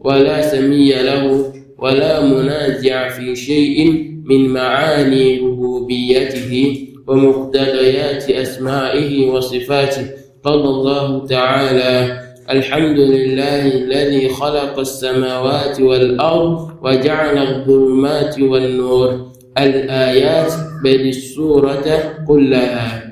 ولا سمي له ولا منازع في شيء من معاني ربوبيته ومقتضيات أسمائه وصفاته. قال الله تعالى: الحمد لله الذي خلق السماوات والأرض وجعل الظلمات والنور. الآيات بل السورة كلها.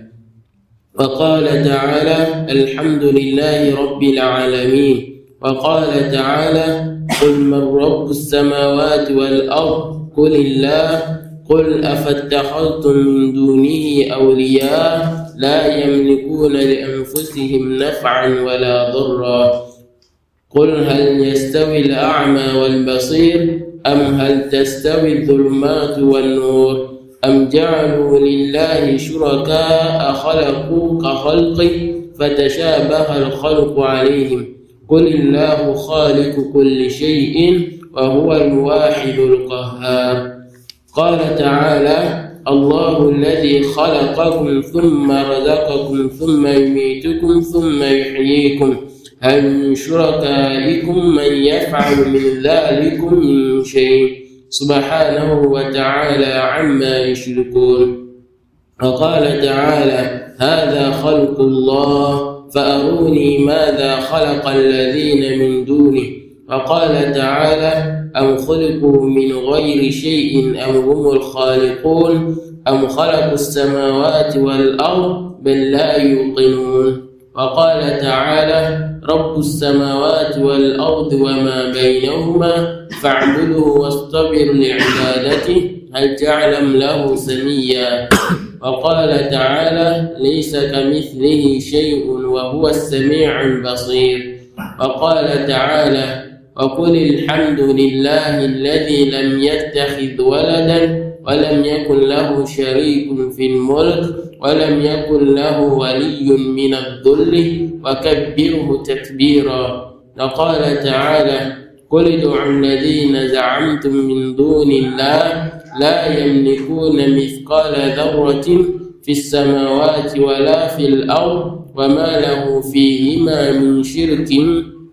وقال تعالى: الحمد لله رب العالمين. وقال تعالى: قل من رب السماوات والأرض قل الله. قل أفاتخذتم من دونه أولياء لا يملكون لأنفسهم نفعا ولا ضرا. قل هل يستوي الأعمى والبصير أم هل تستوي الظلمات والنور أم جعلوا لله شركاء خلقوا كخلقه فتشابه الخلق عليهم. قل الله خالق كل شيء وهو الواحد القهار. قال تعالى: الله الذي خلقكم ثم رزقكم ثم يميتكم ثم يحييكم هل من شركائكم من يفعل من ذلك من شيء سبحانه وتعالى عما يشركون. وقال تعالى: هذا خلق الله فأروني ماذا خلق الذين من دونه. وقال تعالى: أم خلقوا من غير شيء أم هم الخالقون أم خلقوا السماوات والأرض بل لا يوقنون. وقال تعالى: رب السماوات والأرض وما بينهما فاعبده واصطبر لعبادته هل تعلم له سميا. وقال تعالى: ليس كمثله شيء وهو السميع البصير. وقال تعالى: وقل الحمد لله الذي لم يتخذ ولدا ولم يكن له شريك في الملك ولم يكن له ولي من الذل وكبره تكبيرا. وقال تعالى: قل ادعوا الذين زعمتم من دون الله لا يملكون مثقال ذرة في السماوات ولا في الأرض وما له فيهما من شرك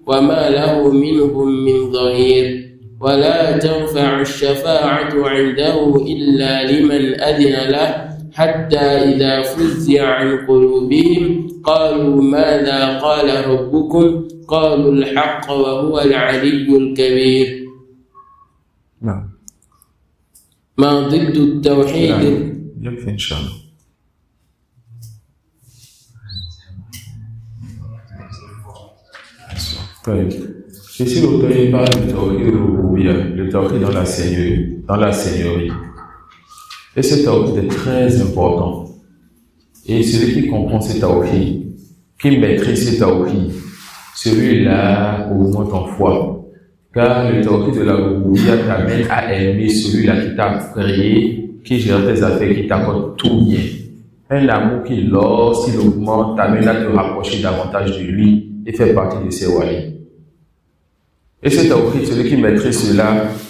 وما له منهم من ظهير. ولا تنفع الشفاعة عنده إلا لمن أذن له حتى إذا فزع عن قلوبهم قالوا ماذا قال ربكم قالوا الحق وهو العلي الكبير. ما ضد التوحيد؟ يكفي إن شاء الله. Ici, l'auteur parle du tawhid rububiyya, le tawhid dans la seigneurie. Et ce tawhid est très important. Et celui qui comprend ce tawhid, qui maîtrise ce tawhid, celui-là augmente en foi. Car le tawhid de la rububiyya t'amène à aimer celui-là qui t'a créé, qui gère tes affaires, qui t'accorde tout bien. Un amour qui, lorsqu'il augmente, t'amène à te rapprocher davantage de lui et fait partie de ses walis. Et ce tawhid, celui qui maîtrise cela,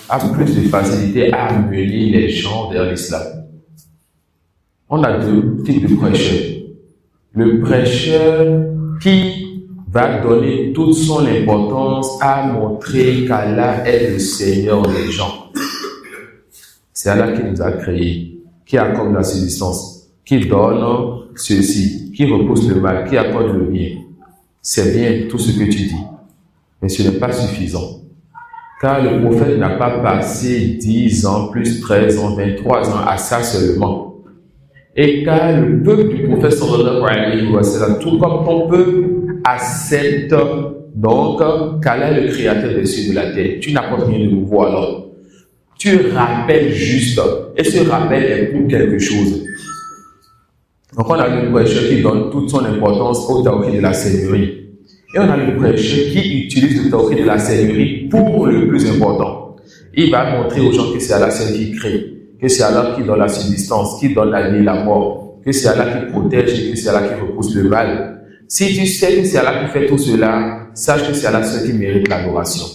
a plus de facilité à amener les gens vers l'islam. On a deux types de prêcheurs. Le prêcheur qui va donner toute son importance à montrer qu'Allah est le Seigneur des gens. C'est Allah qui nous a créés, qui accorde la subsistance, qui donne ceci, qui repousse le mal, qui accorde le bien. C'est bien tout ce que tu dis, mais ce n'est pas suffisant. Car le prophète n'a pas passé 10 ans, plus 13 ans, 23 ans à ça seulement. Et car le peuple du prophète sallallahu alayhi wa sallam, tout comme ton peuple, accepte donc qu'Allah est le créateur des cieux et de la terre. Tu n'apportes rien de nouveau alors. Tu rappelles juste, et ce rappel est pour quelque chose. Donc on a le prêcheur qui donne toute son importance au tawhid de la seigneurie. Et on a le prêcheur qui utilise le tawhid de la seigneurie pour le plus important. Il va montrer aux gens que c'est Allah seul qui crée, que c'est Allah qui donne la subsistance, qui donne la vie et la mort, que c'est Allah qui protège et que c'est Allah qui repousse le mal. Si tu sais que c'est Allah qui fait tout cela, sache que c'est Allah seul qui mérite l'adoration.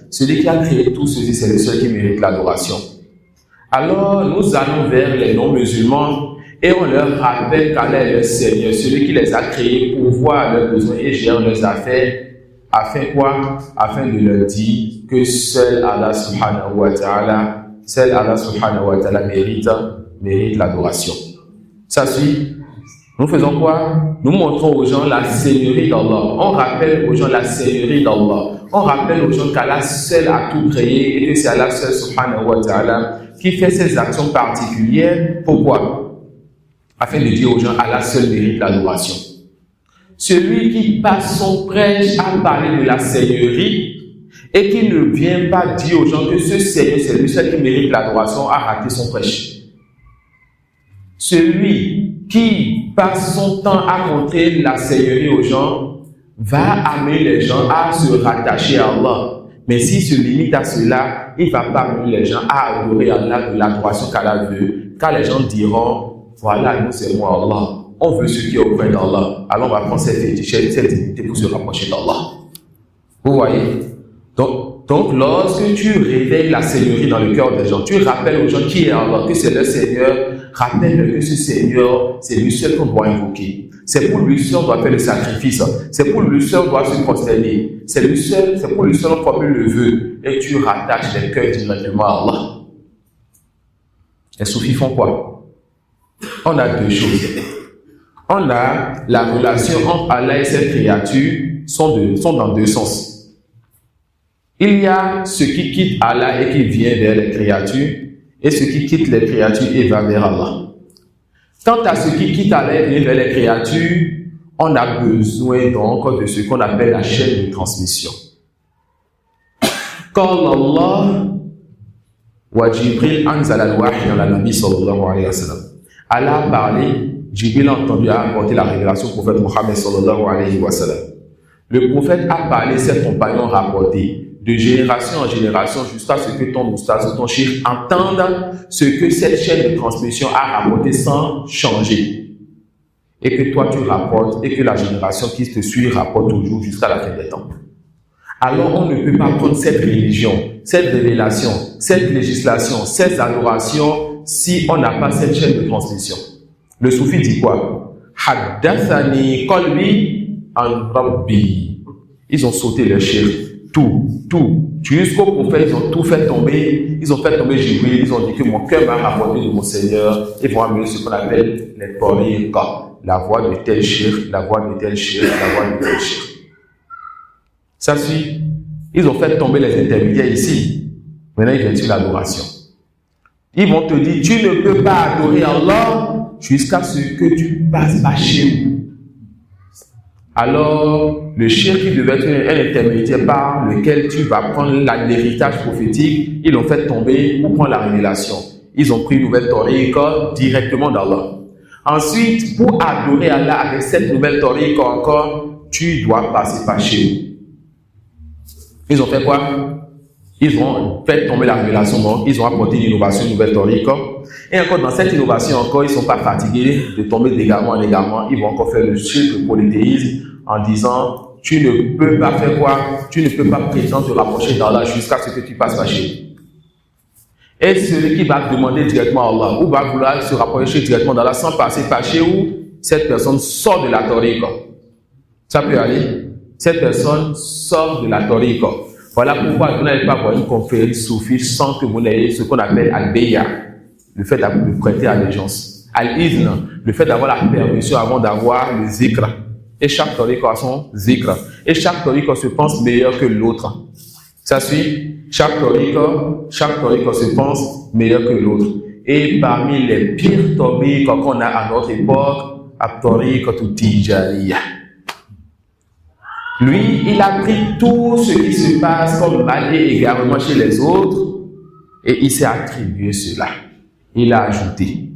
Celui qui a créé tout ceci, c'est le seul qui mérite l'adoration. Alors, nous allons vers les non-musulmans et on leur rappelle qu'Allah est le Seigneur, celui qui les a créés pour voir leurs besoins et gérer leurs affaires. Afin quoi? Afin de leur dire que seul Allah subhanahu wa ta'ala mérite l'adoration. Ça suit. Nous faisons quoi? Nous montrons aux gens la seigneurie d'Allah. On rappelle aux gens la seigneurie d'Allah. On rappelle aux gens qu'Allah seul a tout créé et que c'est Allah seul subhanahu wa ta'ala qui fait ses actions particulières. Pourquoi? Afin de dire aux gens Allah seul mérite l'adoration. Celui qui passe son prêche à parler de la seigneurie et qui ne vient pas dire aux gens que ce Seigneur, c'est lui seul qui mérite l'adoration, a raté son prêche. Celui qui passe son temps à montrer la seigneurie aux gens va amener les gens à se rattacher à Allah. Mais s'il se limite à cela, il ne va pas amener les gens à adorer Allah de l'adoration qu'Allah veut. Car les gens diront, voilà, nous c'est moi Allah. On veut ce qui est auprès d'Allah. Alors on va prendre cette dignité pour se rapprocher d'Allah. Vous voyez? Donc, lorsque tu réveilles la seigneurie dans le cœur des gens, tu rappelles aux gens qui est Allah, que c'est le Seigneur, rappelle que ce Seigneur, c'est lui seul qu'on doit invoquer. C'est pour lui seul qu'on doit faire le sacrifice. C'est pour lui seul qu'on doit se prosterner. C'est pour lui seul qu'on formule le vœu. Et tu rattaches les cœurs directement à Allah. Les soufis font quoi? On a deux choses. On a la relation entre Allah et ses créatures sont dans deux sens. Il y a ceux qui quittent Allah et qui viennent vers les créatures, et ceux qui quittent les créatures et vont vers Allah. Quant à ceux qui quittent Allah et viennent vers les créatures, on a besoin donc de ce qu'on appelle la chaîne de transmission. Quand Allah wa Jibril anzala al-wahy ala nabi sallallahu alayhi wa sallam. Allah a parlé, Jibril a entendu apporter la révélation au prophète Mohammed sallallahu alayhi wa sallam. Le prophète a parlé, ses compagnons rapporté, de génération en génération jusqu'à ce que ton oustaz ou ton cheikh entende ce que cette chaîne de transmission a rapporté sans changer. Et que toi tu rapportes et que la génération qui te suit rapporte toujours jusqu'à la fin des temps. Alors on ne peut pas prendre cette religion, cette révélation, cette législation, cette adoration si on n'a pas cette chaîne de transmission. Le soufi dit quoi? Haddathani qalbi an rabbi. Ils ont sauté le shirk. Tout. Jusqu'au prophète, ils ont tout fait tomber. Ils ont fait tomber Jibril. Ils ont dit que mon cœur m'a rapporté de mon Seigneur. Ils vont amener ce qu'on appelle les tariqa. La voix de tel shirk, la voix de tel shirk, la voix de tel shirk. Ça suit. Ils ont fait tomber les intermédiaires ici. Maintenant, ils viennent sur l'adoration. Ils vont te dire, tu ne peux pas adorer Allah jusqu'à ce que tu passes par chez eux. Alors, le shirk qui devait être un intermédiaire par lequel tu vas prendre l'héritage prophétique, ils l'ont fait tomber pour prendre la révélation. Ils ont pris une nouvelle tariqa directement d'Allah. Ensuite, pour adorer Allah avec cette nouvelle tariqa encore, tu dois passer par chez eux. Ils ont fait quoi? Ils ont fait tomber la révélation, donc ils ont apporté une innovation, une nouvelle tariqa. Et encore dans cette innovation, encore, ils ne sont pas fatigués de tomber d'égarement en égarement. Ils vont encore faire le shirk, le polythéisme, en disant, tu ne peux pas faire quoi? Tu ne peux pas prétendre te rapprocher d'Allah jusqu'à ce que tu passes par chez eux. Et celui qui va demander directement à Allah ou va vouloir se rapprocher directement d'Allah sans passer par chez où cette personne sort de la tariqa. Ça peut aller. Cette personne sort de la tariqa. Voilà pourquoi vous n'allez pas voir une conférence soufie sans que vous n'ayez ce qu'on appelle al-bay'a, le fait de prêter allégeance. Al-izn, le fait d'avoir la permission avant d'avoir le zikr. Et chaque tariqa a son zikr. Et chaque tariqa se pense meilleur que l'autre. Ça suit? Chaque tariqa se pense meilleur que l'autre. Et parmi les pires tariqa qu'on a à notre époque, at-tariqa tijaniyya. Lui, il a pris tout ce qui se passe comme mal et égarement chez les autres et il s'est attribué cela. Il a ajouté.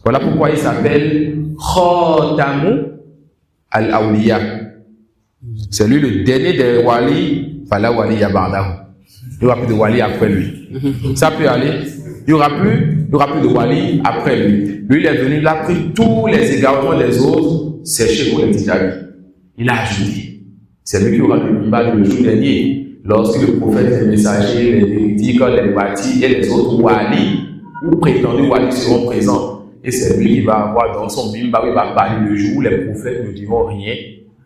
Voilà pourquoi il s'appelle Khatamu al-Awliya. C'est lui le dernier des wali. Fala waliya ba'dahu. Il n'y aura plus de wali après lui. Ça peut aller. Il n'y aura plus de wali après lui. Lui, il est venu, il a pris tous les égarements des autres, c'est chez vous les Tijani. Il a ajouté. C'est lui qui aura le mimbar le jour dernier, lorsque le prophète, les messagers, les véridiques, les bâtis et les autres wali ou prétendus wali seront présents. Et c'est lui qui va avoir dans son mimbar, il va parler le jour où les prophètes ne diront rien,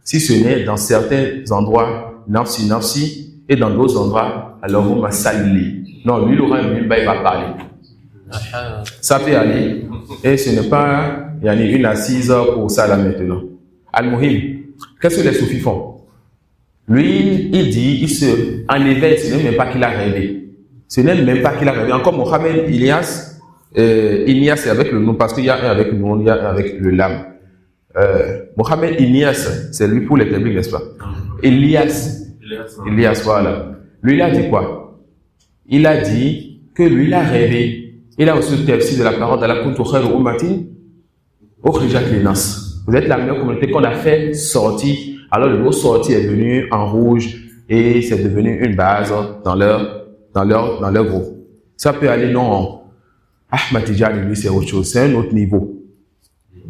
si ce n'est dans certains endroits, nafsi, et dans d'autres endroits, alors on va saluer. Non, lui, il aura un mimbar, il va parler. Ça peut aller. Et ce n'est pas une assise pour ça là maintenant. Al-Muhim. Qu'est-ce que les soufis font? Lui, il dit, il se en éveil, ce n'est même pas qu'il a rêvé. Ce n'est même pas qu'il a rêvé. Encore Mohamed Ilyas, c'est avec le nom, parce qu'il y a un avec le nom, il y a un avec le lam. Mohamed Ilyas, c'est lui pour les tabliques, n'est-ce pas? Ilyas, voilà. Lui, il a dit quoi? Il a dit que lui, il a rêvé. Il a reçu le tafsir de la parole d'Allah kuntu khayra ummatin ukhrijat linnas. Vous êtes la meilleure communauté qu'on a fait sortir. Alors le mot sorti est venu en rouge et c'est devenu une base dans leur groupe. Ça peut aller non. Ahmad Tijani, lui, c'est autre chose. C'est un autre niveau.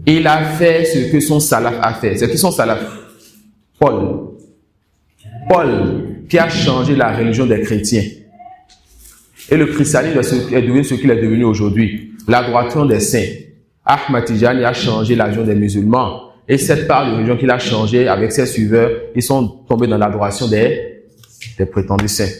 Il a fait ce que son salaf a fait. C'est qui son salaf? Paul, qui a changé la religion des chrétiens. Et le christianisme est devenu ce qu'il est devenu aujourd'hui. L'adoration des saints. Ahmad Tijani a changé la religion des musulmans. Et cette part de religion qu'il a changé avec ses suiveurs, ils sont tombés dans l'adoration des prétendus saints.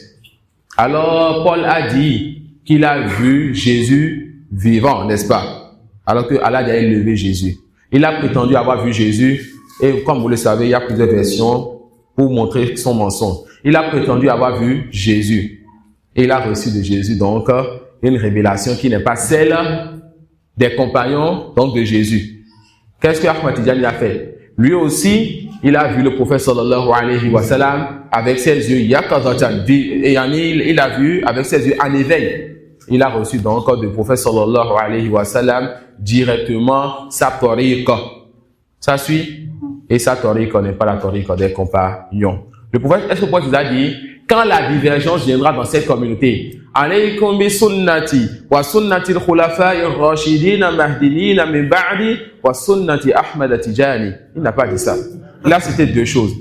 Alors, Paul a dit qu'il a vu Jésus vivant, n'est-ce pas? Alors que Allah a élevé Jésus. Il a prétendu avoir vu Jésus. Et comme vous le savez, il y a plusieurs versions pour montrer son mensonge. Il a prétendu avoir vu Jésus. Et il a reçu de Jésus, donc, une révélation qui n'est pas celle des compagnons, donc de Jésus. Qu'est-ce que Ahmad Tijani a fait? Lui aussi, il a vu le prophète sallallahu alayhi wa sallam avec ses yeux yaqazatan, et il a vu avec ses yeux en éveil. Il a reçu donc du prophète sallallahu alayhi wa sallam directement sa tariqa. Ça suit? Et sa tariqa n'est pas la tariqa des compagnons. Le prophète, est-ce que le prophète vous a dit, quand la divergence viendra dans cette communauté, alaykum bi sunnati wa sunnati al-khulafa'i ar-rashidin mahdiyyin min ba'di wa sunnati Ahmad Tijani. Il n'a pas dit ça. Là, c'était deux choses.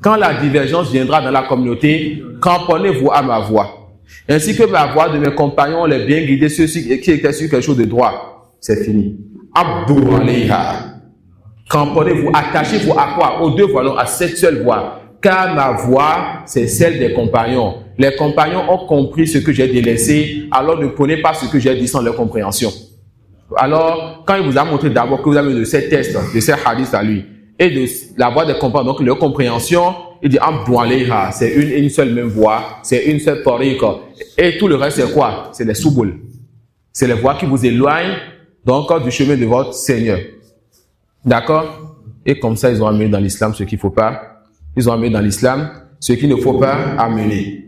Quand la divergence viendra dans la communauté, cramponnez-vous à ma voix, ainsi que la voix de mes compagnons, les bien guidés, ceux qui étaient sur quelque chose de droit. C'est fini. Abdou alayha. Cramponnez-vous, attachez-vous à quoi? Aux deux voix, non, à cette seule voix. Car ma voix, c'est celle des compagnons. Les compagnons ont compris ce que j'ai délaissé, alors ne prenez pas ce que j'ai dit sans leur compréhension. Alors, quand il vous a montré d'abord que vous avez de ces tests, de ces hadiths à lui, et de la voix des compagnons, donc leur compréhension, il dit Abdou alayha, c'est une seule même voix, c'est une seule tariqa. Et tout le reste, c'est quoi? C'est les soubouls. C'est les voix qui vous éloignent, donc, du chemin de votre Seigneur. D'accord? Et comme ça, ils ont amené dans l'islam ce qu'il ne faut pas. Ils ont amené dans l'islam ce qu'il ne faut pas amener.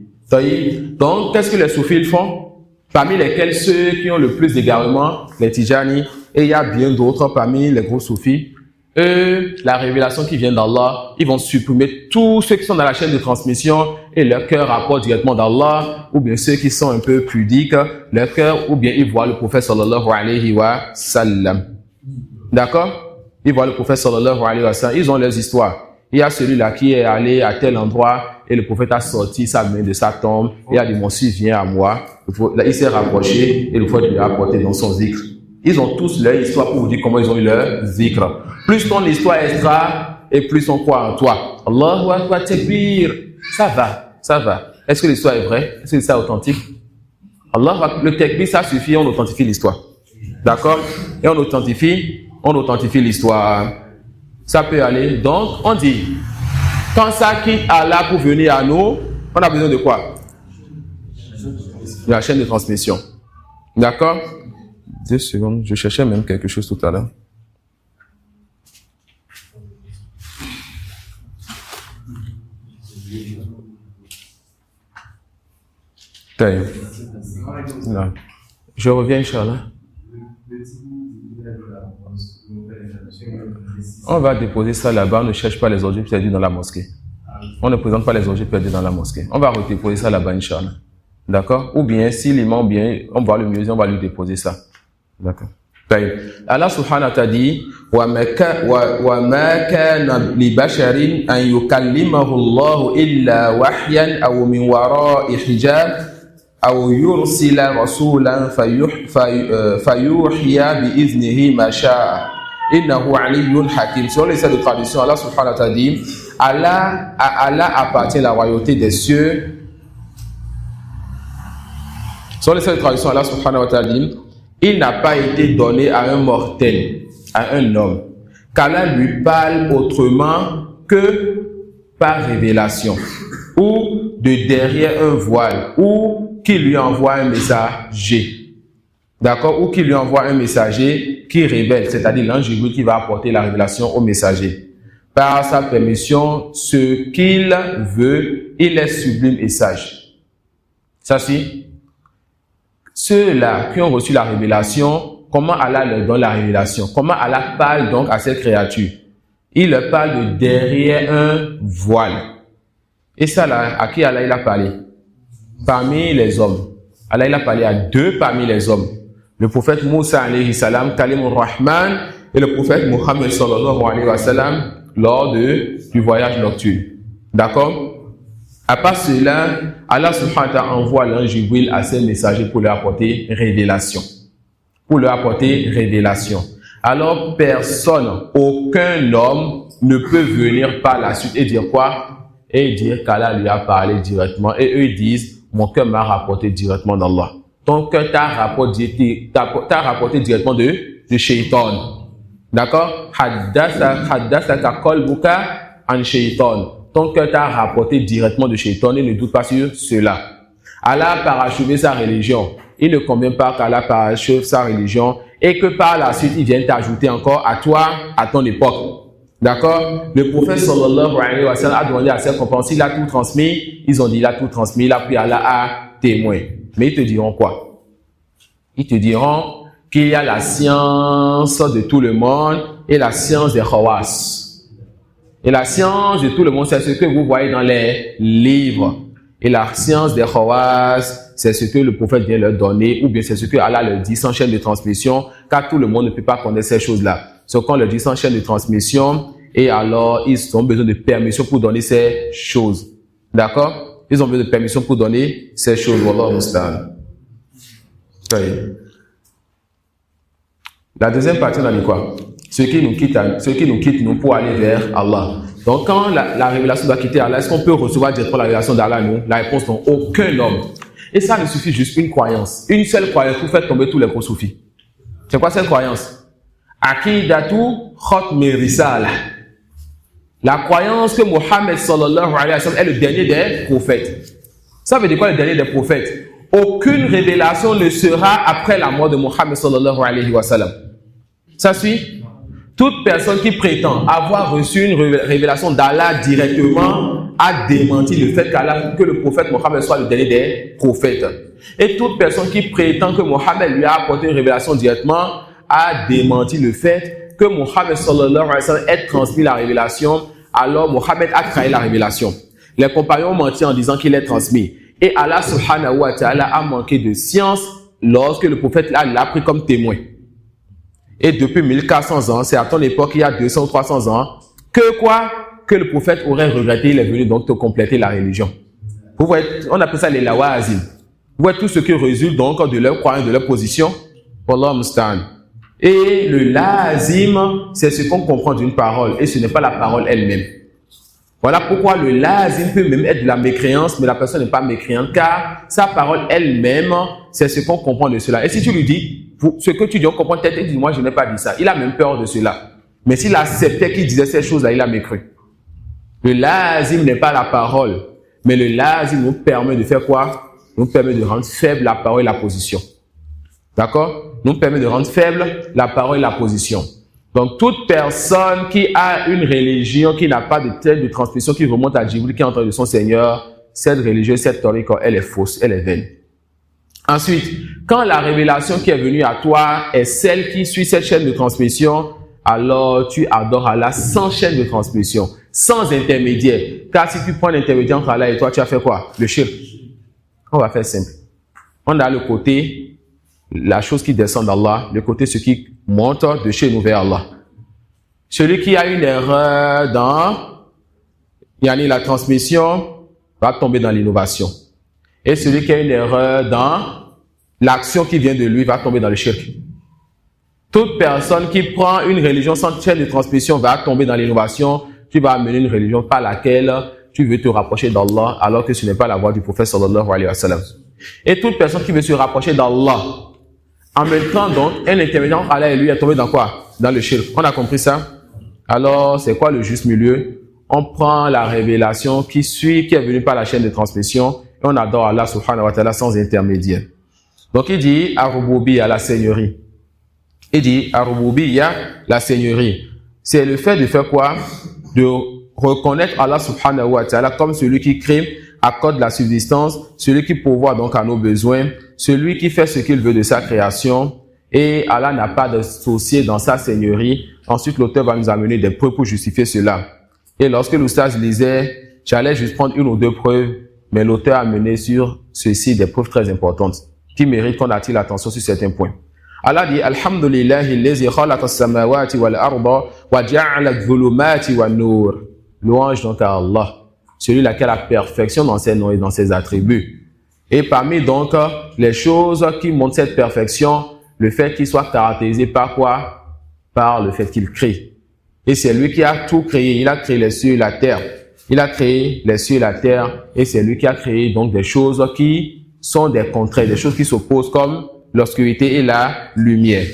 Donc, qu'est-ce que les soufis font? Parmi lesquels ceux qui ont le plus d'égarement, les Tijani, et il y a bien d'autres parmi les gros soufis. Eux, la révélation qui vient d'Allah, ils vont supprimer tous ceux qui sont dans la chaîne de transmission et leur cœur rapporte directement d'Allah, ou bien ceux qui sont un peu pudiques, leur cœur, ou bien ils voient le prophète sallallahu alayhi wa sallam. D'accord? Ils voient le prophète sallallahu alayhi wa sallam, ils ont leurs histoires. il y a celui-là qui est allé à tel endroit et le prophète a sorti sa main de sa tombe et a dit, mon fils vient à moi. Il s'est rapproché et le prophète lui a apporté dans son zikr. Ils ont tous leur histoire pour vous dire comment ils ont eu leur zikr. Plus ton histoire extra et plus on croit en toi. Allahu Akbar Takbir. Ça va. Est-ce que l'histoire est vraie? Est-ce que c'est authentique? Allah, le takbir, ça suffit, on authentifie l'histoire. D'accord? Et on authentifie l'histoire. Ça peut aller. Donc, on dit, quand ça quitte Allah pour venir à nous, on a besoin de quoi? De la chaîne de transmission. D'accord? 2 secondes, je cherchais même quelque chose tout à l'heure. Non. Je reviens, Inch'Allah. On va déposer ça là-bas. On ne cherche pas les objets perdus dans la mosquée. On ne présente pas les objets perdus dans la mosquée. On va redéposer ça là-bas, Inch'Allah. D'accord? Ou bien, si l'imam bien, on va le musée, on va lui déposer ça. D'accord. Allah subhanahu wa ta'ala dit وَمَا كَانَ لِبَشَرٍ أَنْ يُكَلِّمَهُ اللَّهُ إِلَّا وَحْيًا أَوْ مِنْ وَرَاءِ حِجَابٍ أَوْ يُرْسِلَ رَسُولًا فَيُوحِيَ بِإِذْنِهِ مَا شَاءَ إِنَّهُ عَلِيٌّ حَكِيمٌ. Selon les saints de traduction, Allah subhanahu wa ta'ala dit, à Allah appartient la royauté des cieux. Selon les saints de traduction, Allah subhanahu wa ta'ala dit, il n'a pas été donné à un mortel, à un homme, qu'Allah lui parle autrement que par révélation, ou de derrière un voile, ou qu'il lui envoie un messager. D'accord? Ou qu'il lui envoie un messager qui révèle, c'est-à-dire l'ange Jibril qui va apporter la révélation au messager. Par sa permission, ce qu'il veut, il est sublime et sage. Ça si? Ceux-là qui ont reçu la révélation, comment Allah leur donne la révélation? Comment Allah parle donc à cette créature? Il leur parle de derrière un voile. Et ça là, à qui Allah il a parlé? Parmi les hommes. Allah il a parlé à 2 parmi les hommes. Le prophète Moussa alayhi salam, Kalimur Rahman, et le prophète Muhammad sallallahu alayhi wa sallam lors du voyage nocturne. D'accord? À part cela, Allah subhanahu wa ta'ala envoie l'ange Jibril à ses messagers pour leur apporter révélation. Alors personne, aucun homme ne peut venir par la suite et dire quoi? Et dire qu'Allah lui a parlé directement. Et eux disent, mon cœur m'a rapporté directement d'Allah. Ton cœur t'a rapporté directement de Shaitan. D'accord? Haddathaka qalbuka an Shaitan. Ton cœur t'a rapporté directement de Shaitan et ne doute pas sur cela. Allah a parachevé sa religion. Il ne convient pas qu'Allah parachève sa religion et que par la suite, il vienne t'ajouter encore à toi, à ton époque. D'accord? Le prophète sallallahu alayhi wa sallam a demandé à ses compagnons, il a tout transmis. Ils ont dit, il a tout transmis, il a pris Allah à témoin. Mais ils te diront quoi? Ils te diront qu'il y a la science de tout le monde et la science des Khawas. Et la science de tout le monde, c'est ce que vous voyez dans les livres. Et la science des Khawas, c'est ce que le prophète vient leur donner, ou bien c'est ce que Allah leur dit sans chaîne de transmission, car tout le monde ne peut pas connaître ces choses-là. Ce qu'on leur dit sans chaîne de transmission, et alors ils ont besoin de permission pour donner ces choses. D'accord? Ils ont besoin de permission pour donner ces choses. Wallahu musta'an. La deuxième partie, on a dit quoi? Ceux qui nous quittent nous pour aller vers Allah. Donc quand la révélation doit quitter Allah, est-ce qu'on peut recevoir directement la révélation d'Allah nous? La réponse non, aucun homme. Et ça ne suffit juste une croyance. Une seule croyance pour faire tomber tous les gros soufis. C'est quoi cette croyance? Aqidatu khatmi risala. La croyance que Mohammed sallallahu alayhi wa sallam est le dernier des prophètes. Ça veut dire quoi le dernier des prophètes? Aucune révélation ne sera après la mort de Mohammed sallallahu alayhi wa sallam. Ça suit? Toute personne qui prétend avoir reçu une révélation d'Allah directement a démenti le fait que le prophète Mohammed soit le dernier des prophètes. Et toute personne qui prétend que Mohammed lui a apporté une révélation directement a démenti le fait que Mohammed sallallahu alayhi wa sallam ait transmis la révélation, alors Mohammed a trahi la révélation. Les compagnons ont menti en disant qu'il est transmis. Et Allah subhanahu wa ta'ala a manqué de science lorsque le prophète l'a pris comme témoin. Et depuis 1400 ans, c'est à ton époque, il y a 200 ou 300 ans, que quoi? que le prophète aurait regretté, il est venu donc te compléter la religion. Vous voyez, on appelle ça les lawazim. Vous voyez tout ce qui résulte donc de leur croyance, de leur position. Wallahu musta'an. Et le lazim, c'est ce qu'on comprend d'une parole et ce n'est pas la parole elle-même. Voilà pourquoi le lazim peut même être de la mécréance, mais la personne n'est pas mécréante car sa parole elle-même, c'est ce qu'on comprend de cela. Et si tu lui dis, ce que tu dis, on comprend peut-être, il dit, moi je n'ai pas dit ça. Il a même peur de cela. Mais s'il acceptait qu'il disait ces choses-là, il a mécru. Le lazim n'est pas la parole, mais le lazim nous permet de faire quoi? Nous permet de rendre faible la parole et la position. D'accord? Nous permet de rendre faible la parole et la position. Donc, toute personne qui a une religion qui n'a pas de telle de transmission qui remonte à Djibril, qui est entré de son Seigneur, cette religion, cette tariqa, elle est fausse, elle est vaine. Ensuite, quand la révélation qui est venue à toi est celle qui suit cette chaîne de transmission, alors tu adores Allah sans chaîne de transmission, sans intermédiaire. Car si tu prends l'intermédiaire entre Allah et toi, tu as fait quoi? Le shirk. On va faire simple. On a le côté, la chose qui descend d'Allah, le côté ce qui monte de chez nous vers Allah. Celui qui a une erreur dans la transmission va tomber dans l'innovation. Et celui qui a une erreur dans l'action qui vient de lui va tomber dans le shirk. Toute personne qui prend une religion sans chaîne de transmission va tomber dans l'innovation. Tu vas amener une religion par laquelle tu veux te rapprocher d'Allah alors que ce n'est pas la voie du prophète sallallahu alayhi wa sallam. Et toute personne qui veut se rapprocher d'Allah en mettant donc un intermédiaire entre Allah et lui est tombé dans quoi? Dans le shirk. On a compris ça? Alors, c'est quoi le juste milieu? On prend la révélation qui est venue par la chaîne de transmission et on adore Allah subhanahu wa ta'ala sans intermédiaire. Donc, il dit Ar-Rububiyya, la seigneurie. Il dit Ar-Rububiyya, la seigneurie. C'est le fait de faire quoi? De reconnaître Allah subhanahu wa ta'ala comme celui qui crée, accorde la subsistance, celui qui pourvoit donc à nos besoins, celui qui fait ce qu'il veut de sa création, et Allah n'a pas d'associé dans sa seigneurie. Ensuite, l'auteur va nous amener des preuves pour justifier cela. Et lorsque l'oustaz lisait, j'allais juste prendre une ou deux preuves, mais l'auteur a amené sur ceci des preuves très importantes, qui méritent qu'on attire l'attention sur certains points. Allah dit, Alhamdulillahi allazi khalaqa as-samawati wal arda wa ja'ala adh-dhulumati wan nur. Louange donc à Allah, celui-là qui a la perfection dans ses noms et dans ses attributs. Et parmi donc les choses qui montrent cette perfection, le fait qu'il soit caractérisé par quoi? Par le fait qu'il crée. Et c'est lui qui a tout créé. Il a créé les cieux et la terre. Il a créé les cieux et la terre. Et c'est lui qui a créé donc des choses qui sont des contraires, des choses qui s'opposent comme l'obscurité et la lumière.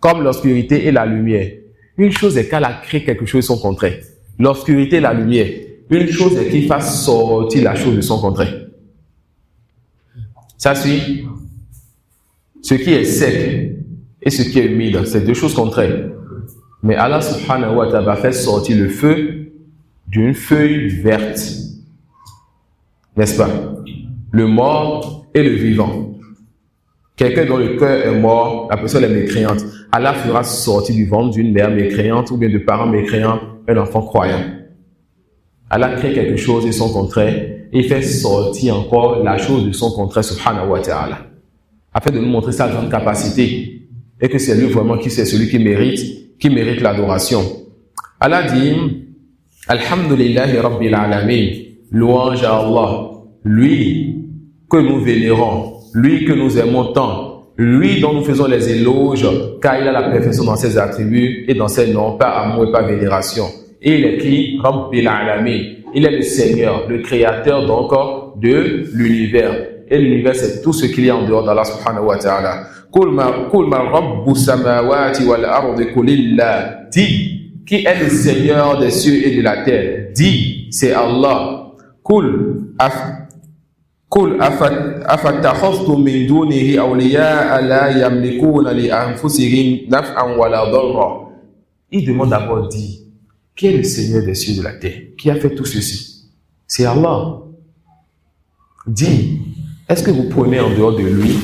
Comme l'obscurité et la lumière. Une chose est qu'elle a créé quelque chose de son contraire. L'obscurité et la lumière. Une chose est qu'il fasse sortir la chose de son contraire. Ça suit. Ce qui est sec et ce qui est humide, c'est deux choses contraires. Mais Allah subhanahu wa ta'ala va faire sortir le feu d'une feuille verte. N'est-ce pas? Le mort et le vivant. Quelqu'un dont le cœur est mort, la personne est mécréante. Allah fera sortir du ventre d'une mère mécréante ou bien de parents mécréants un enfant croyant. Allah crée quelque chose de son contraire et il fait sortir encore la chose de son contraire subhanahu wa ta'ala. Afin de nous montrer sa grande capacité et que c'est lui vraiment qui c'est celui qui mérite l'adoration. Allah dit Alhamdulillahi Rabbil Alamin, louange à Allah, lui que nous vénérons, lui que nous aimons tant, lui dont nous faisons les éloges, car il a la perfection dans ses attributs et dans ses noms, pas amour et pas vénération. Et il est qui? Rabbil Alamin. Il est le Seigneur, le créateur donc de l'univers. Et l'univers, c'est tout ce qu'il y a en dehors d'Allah subhanahu wa ta'ala. Kul ma rabbu samawati wal ardi kulillah. Dis, qui est le Seigneur des cieux et de la terre? Dis, c'est Allah. Kul afattakhadhtum min dunihi awliya'a la yamlikuna li anfusihim naf'an wala darra. Il demande d'abord, dit, qui est le Seigneur des cieux et de la terre? Qui a fait tout ceci? C'est Allah. Dis, est-ce que vous prenez en dehors de lui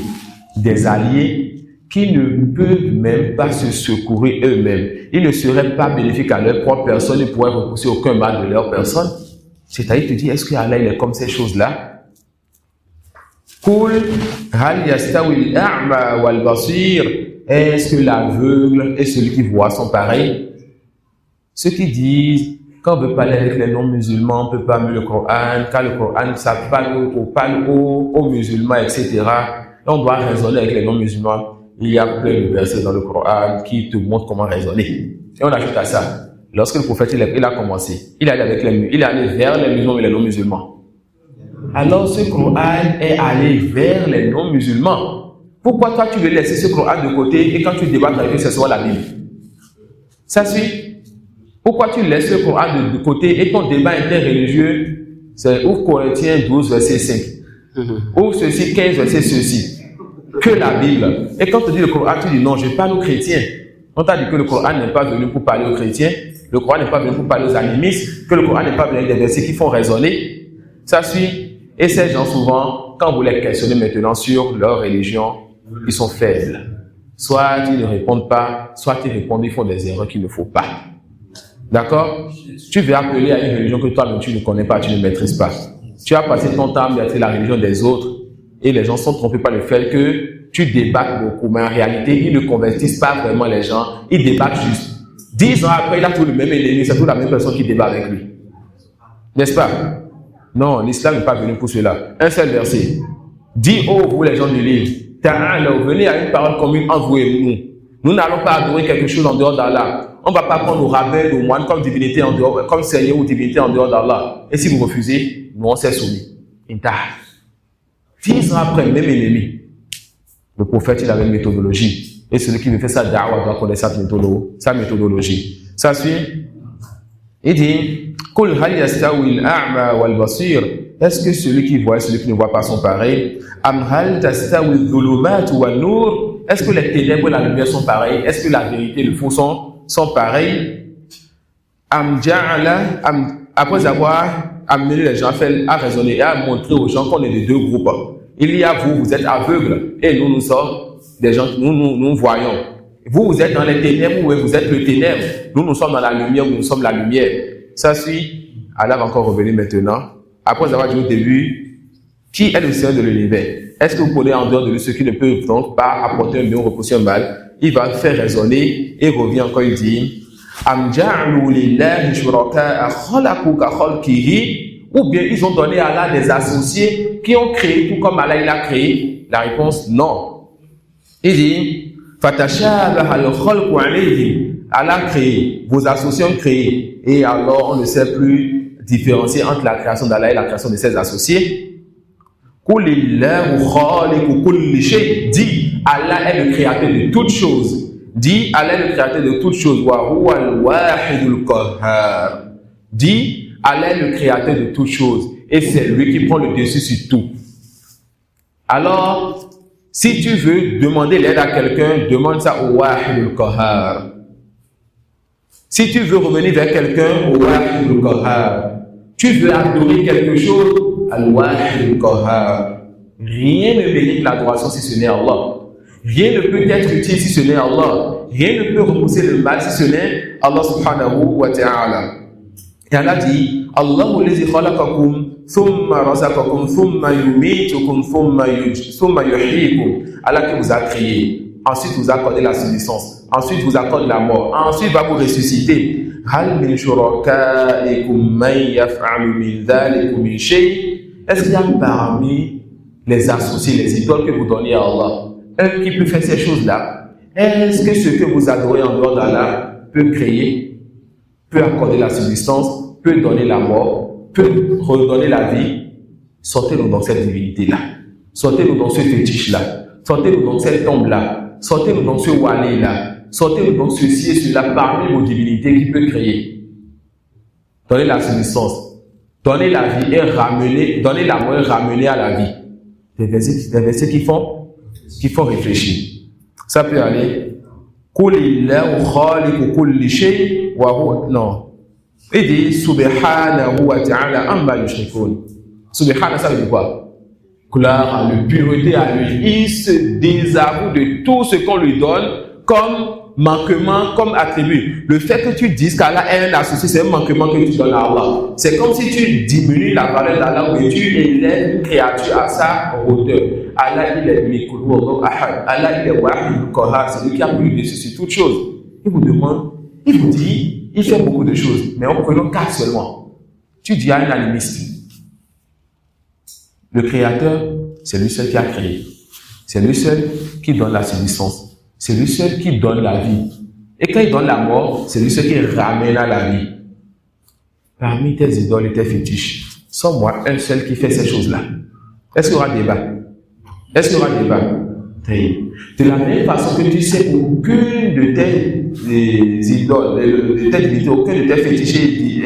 des alliés qui ne peuvent même pas se secourir eux-mêmes? Ils ne seraient pas bénéfiques à leur propre personne, ils ne pourraient repousser aucun mal de leur personne. C'est-à-dire, tu dis, est-ce que Allah il est comme ces choses-là? Qul hal yastawi al-a'ma wal basir. Est-ce que l'aveugle et celui qui voit sont pareils? Ceux qui disent, Quand on veut parler avec les non-musulmans, on peut pas mettre le Coran. Quand le Coran, ça parle aux musulmans, etc. Là, on doit raisonner avec les non-musulmans. Il y a plein de versets dans le Coran qui te montrent comment raisonner. Et on ajoute à ça. Lorsque le prophète il a commencé, il est allé vers les musulmans et les non-musulmans. Alors ce Coran est allé vers les non-musulmans. Pourquoi toi tu veux laisser ce Coran de côté et quand tu débattes avec eux, ce soit la Bible? Ça suit. Pourquoi tu laisses le Coran de côté et ton débat interreligieux, c'est ouvre Corinthiens 12, verset 5. Ouvre ceci, 15, verset ceci. Que la Bible. Et quand tu dis le Coran, tu dis non, je parle aux chrétiens. On t'a dit que le Coran n'est pas venu pour parler aux chrétiens, le Coran n'est pas venu pour parler aux animistes, que le Coran n'est pas venu avec des versets qui font raisonner. Ça suit. Et ces gens, souvent, quand vous les questionnez maintenant sur leur religion, ils sont faibles. Soit ils ne répondent pas, soit ils répondent, ils font des erreurs qu'il ne faut pas. D'accord? Tu veux appeler à une religion que toi-même tu ne connais pas, tu ne maîtrises pas. Tu as passé ton temps à maîtriser la religion des autres et les gens sont trompés par le fait que tu débattes beaucoup. Mais en réalité, ils ne convertissent pas vraiment les gens, ils débattent juste. 10 ans après, il a toujours le même ennemi, c'est toujours la même personne qui débat avec lui. N'est-ce pas? Non, l'islam n'est pas venu pour cela. Un seul verset. Dis, oh, vous les gens du livre, venez à une parole commune entre vous et nous. Nous n'allons pas adorer quelque chose en dehors d'Allah. On ne va pas prendre nos rabbins, nos moines comme divinité en dehors, comme Seigneur ou divinité en dehors d'Allah. Et si vous refusez, nous on s'est soumis. 10 ans après, même ennemi. Le prophète, il avait une méthodologie. Et celui qui veut faire sa da'wah doit connaître sa méthodologie. Ça suit. Il dit, est-ce que celui qui voit et celui qui ne voit pas sont pareils? Est-ce que les ténèbres et la lumière sont pareils? Est-ce que la vérité et le faux sont pareils? Après avoir amené les gens à raisonner et à montrer aux gens qu'on est de deux groupes. Il y a vous êtes aveugles et nous sommes des gens, nous voyons. Vous êtes dans les ténèbres ou vous êtes le ténèbre. Nous sommes dans la lumière ou nous sommes la lumière. Ça suit. Allah va encore revenir maintenant. Après avoir dit au début, qui est le Seigneur de l'univers? Est-ce que vous connaissez en dehors de lui ceux qui ne peuvent donc pas apporter un bien ou repousser un mal? Il va faire raisonner et revient encore, il dit, ou bien ils ont donné à Allah des associés qui ont créé tout comme Allah il a créé? La réponse, non. Il dit, Allah a créé, vos associés ont créé, et alors on ne sait plus différencier entre la création d'Allah et la création de ses associés. Dit, Allah est le créateur de toutes choses. Dit, Allah est le créateur de toutes choses. Dit, Allah est le créateur de toutes choses. Et c'est lui qui prend le dessus sur tout. Alors, si tu veux demander l'aide à quelqu'un, demande ça au Wahidul Qahhar. Si tu veux revenir vers quelqu'un, au Wahidul Qahhar. Tu veux adorer quelque chose, Al-Wahidul Qahhar. Rien ne mérite l'adoration si ce n'est Allah. Rien ne peut être utile si ce n'est Allah. Rien ne peut repousser le mal si ce n'est Allah subhanahu wa ta'ala. Et Allah dit, Allahu lazi khalaqakum, thumma razaqakum, thumma yumitukum, thumma yuhyikum. Allah qui vous a créé, ensuite vous accorde la subsistance, ensuite vous accorde la mort, ensuite va vous ressusciter. Hal min shurakaikum man yaf'alu min dhalikum min shay? Est-ce qu'il y a parmi les associés, les idoles que vous donnez à Allah, un qui peut faire ces choses-là? Est-ce que ce que vous adorez en dehors d'Allah peut créer, peut accorder la subsistance, peut donner la mort, peut redonner la vie? Sortez-nous dans cette divinité-là. Sortez-nous dans ce fétiche-là. Sortez-nous dans cette tombe-là. Sortez-nous dans ce wali-là. Sortez-nous dans ceci et cela parmi vos divinités qui peut créer. Donnez la subsistance. Donnez la vie et ramenez, donnez la mort et ramenez à la vie. Des versets qui font réfléchir. Ça peut aller. Non. Il dit subhanahu wa ta'ala amma yushrikun. Subhana, ça veut dire quoi? Gloire à lui, pureté à lui. Il se désavoue de tout ce qu'on lui donne comme manquement, comme attribut. Le fait que tu dises qu'Allah est un associé, c'est un manquement que tu donnes à Allah. C'est comme si tu diminues la valeur d'Allah ou tu élèves une créature à sa hauteur. Allah, il est unique. Allah, il est wahid, qahhar, c'est lui qui a pris le dessus sur toute chose. Il vous demande, il vous dit, Il fait beaucoup de choses, mais en prenant 4 seulement. Tu dis à un animiste, le créateur, c'est lui seul qui a créé. C'est lui seul qui donne la subsistance. C'est lui seul qui donne la vie. Et quand il donne la mort, c'est lui seul qui ramène à la vie. Parmi tes idoles et tes fétiches, sans-moi un seul qui fait ces choses-là. Est-ce qu'il y aura débat? Est-ce qu'il y aura débat? De la même façon que tu sais aucune de tes idoles, de tes divinités, aucun de tes fétiches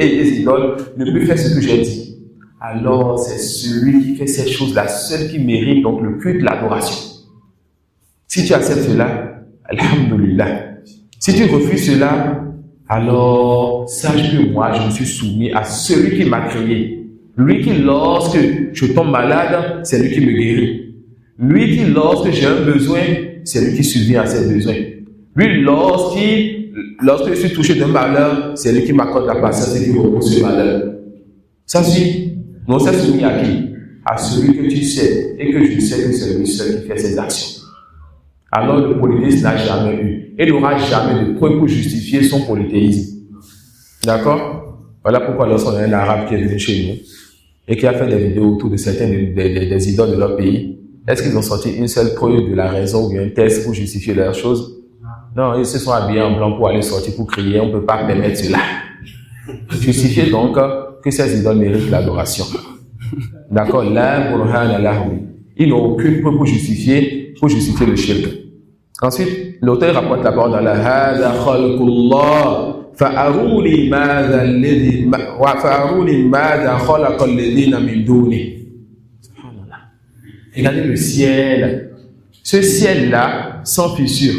et idoles ne peut faire ce que j'ai dit. Alors c'est celui qui fait ces choses-là, seul qui mérite donc le culte, l'adoration. Si tu acceptes cela, alhamdulillah. Si tu refuses cela, alors sache que moi je me suis soumis à celui qui m'a créé. Lui qui, lorsque je tombe malade, c'est lui qui me guérit. Lui qui, lorsque j'ai un besoin, c'est lui qui subvient à ses besoins. Lui, lorsque je suis touché d'un malheur, c'est lui qui m'accorde la patience et qui repousse ce malheur. Ça suit. Non, ça soumis à qui? À celui que tu sais et que je sais que c'est lui seul qui fait ses actions. Alors le polythéisme n'a jamais eu et n'aura jamais de preuve pour justifier son polythéisme. D'accord? Voilà pourquoi lorsqu'on a un arabe qui est venu chez nous et qui a fait des vidéos autour de certains des idoles de leur pays, est-ce qu'ils ont sorti une seule preuve de la raison ou un test pour justifier leurs choses? Non, ils se sont habillés en blanc pour aller sortir pour crier, on ne peut pas permettre cela. Justifier donc que ces idoles méritent l'adoration. D'accord? La burhan lahum. Ils n'ont aucune preuve pour justifier le shirk. Ensuite, l'auteur rapporte la parole dans la hada khalqullah fa'aruni madha khalaqa alladhina min duni. Regardez le ciel. Ce ciel-là sans fissure.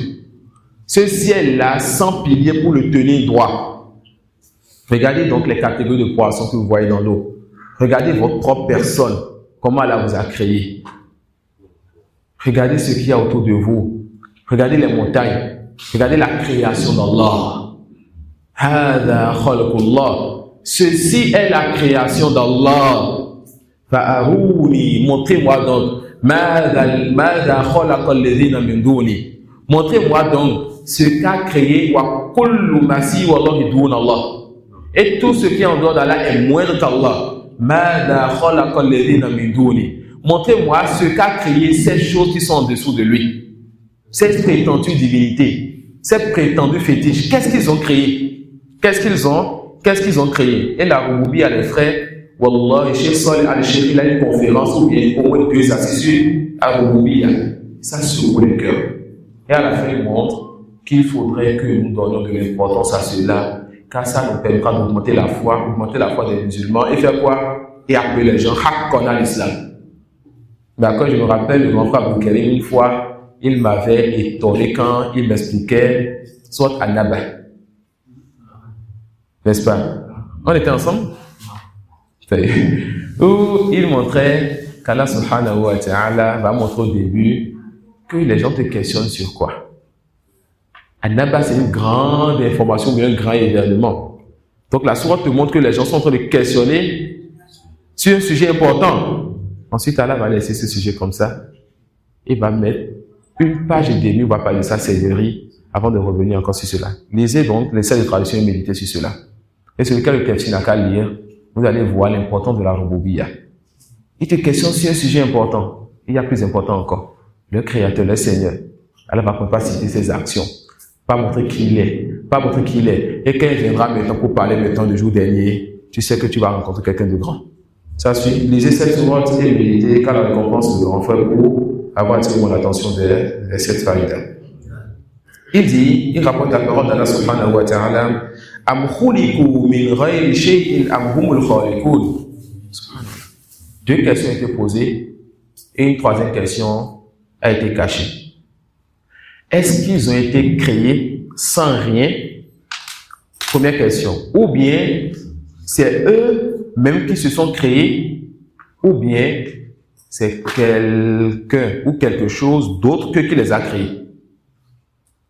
Ce ciel-là sans pilier pour le tenir droit. Regardez donc les catégories de poissons que vous voyez dans l'eau. Regardez votre propre personne. Comment Allah vous a créé. Regardez ce qu'il y a autour de vous. Regardez les montagnes. Regardez la création d'Allah. Hada khalqullah. Ceci est la création d'Allah. Fa'aruni. Montrez-moi donc. Mada khalaqa alladhina min duni. Montrez-moi donc ce qu'a créé wa kullu ma siwa Allahi duna Allah. Et tout ce qui est en dehors d'Allah est moindre qu'Allah. Mada khalaqa alladhina min duni. Montrez-moi ce qu'a créé ces choses qui sont en dessous de lui. Cette prétendue divinité, cette prétendue fétiche, qu'est-ce qu'ils ont créé? Qu'est-ce qu'ils ont créé? Et la Roubi à les frères, Wallah, Cheikh Saleh Al-Cheikh, il a une conférence où il y a au moins 2 assistants à Roubi. Ça secoue le cœur. Et à la fin, il montre qu'il faudrait que nous donnions de l'importance à cela, car ça nous permettra d'augmenter la foi des musulmans et faire quoi? Et appeler les gens Haqqan à l'islam. D'accord, je me rappelle, le grand frère Abou Karim, une fois, il m'avait étonné quand il m'expliquait soit An-Naba. N'est-ce pas? On était ensemble? Où il montrait qu'Allah subhanahu wa ta'ala va montrer au début que les gens te questionnent sur quoi? An-Naba, c'est une grande information, mais un grand événement. Donc la sourate te montre que les gens sont en train de questionner sur un sujet important. Ensuite, Allah va laisser ce sujet comme ça. Il va mettre une page et demie, on va parler de sa seigneurie avant de revenir encore sur cela. Lisez donc les salles de traduction et méditez sur cela. Et sur lequel le question n'a qu'à lire, vous allez voir l'importance de la Rububiyya. Il te questionne sur un sujet important. Il y a plus important encore. Le Créateur, le Seigneur. Allah va pas citer ses actions. Pas montrer qui il est. Pas montrer qui il est. Et quand il viendra maintenant pour parler maintenant du jour dernier, tu sais que tu vas rencontrer quelqu'un de grand. Ça suit. Lisez cette sourate et méditez quand la récompense de grand frère pour avoir attiré mon attention vers cette faïda. Il rapporte la parole d'Allah subhanahu wa ta'ala. Am khuliqu min ghayri shay'in am humul khaliqun. Deux questions ont été posées et une troisième question a été cachée. Est-ce qu'ils ont été créés sans rien? Première question. Ou bien c'est eux-mêmes qui se sont créés, ou bien c'est quelqu'un ou quelque chose d'autre qui les a créés.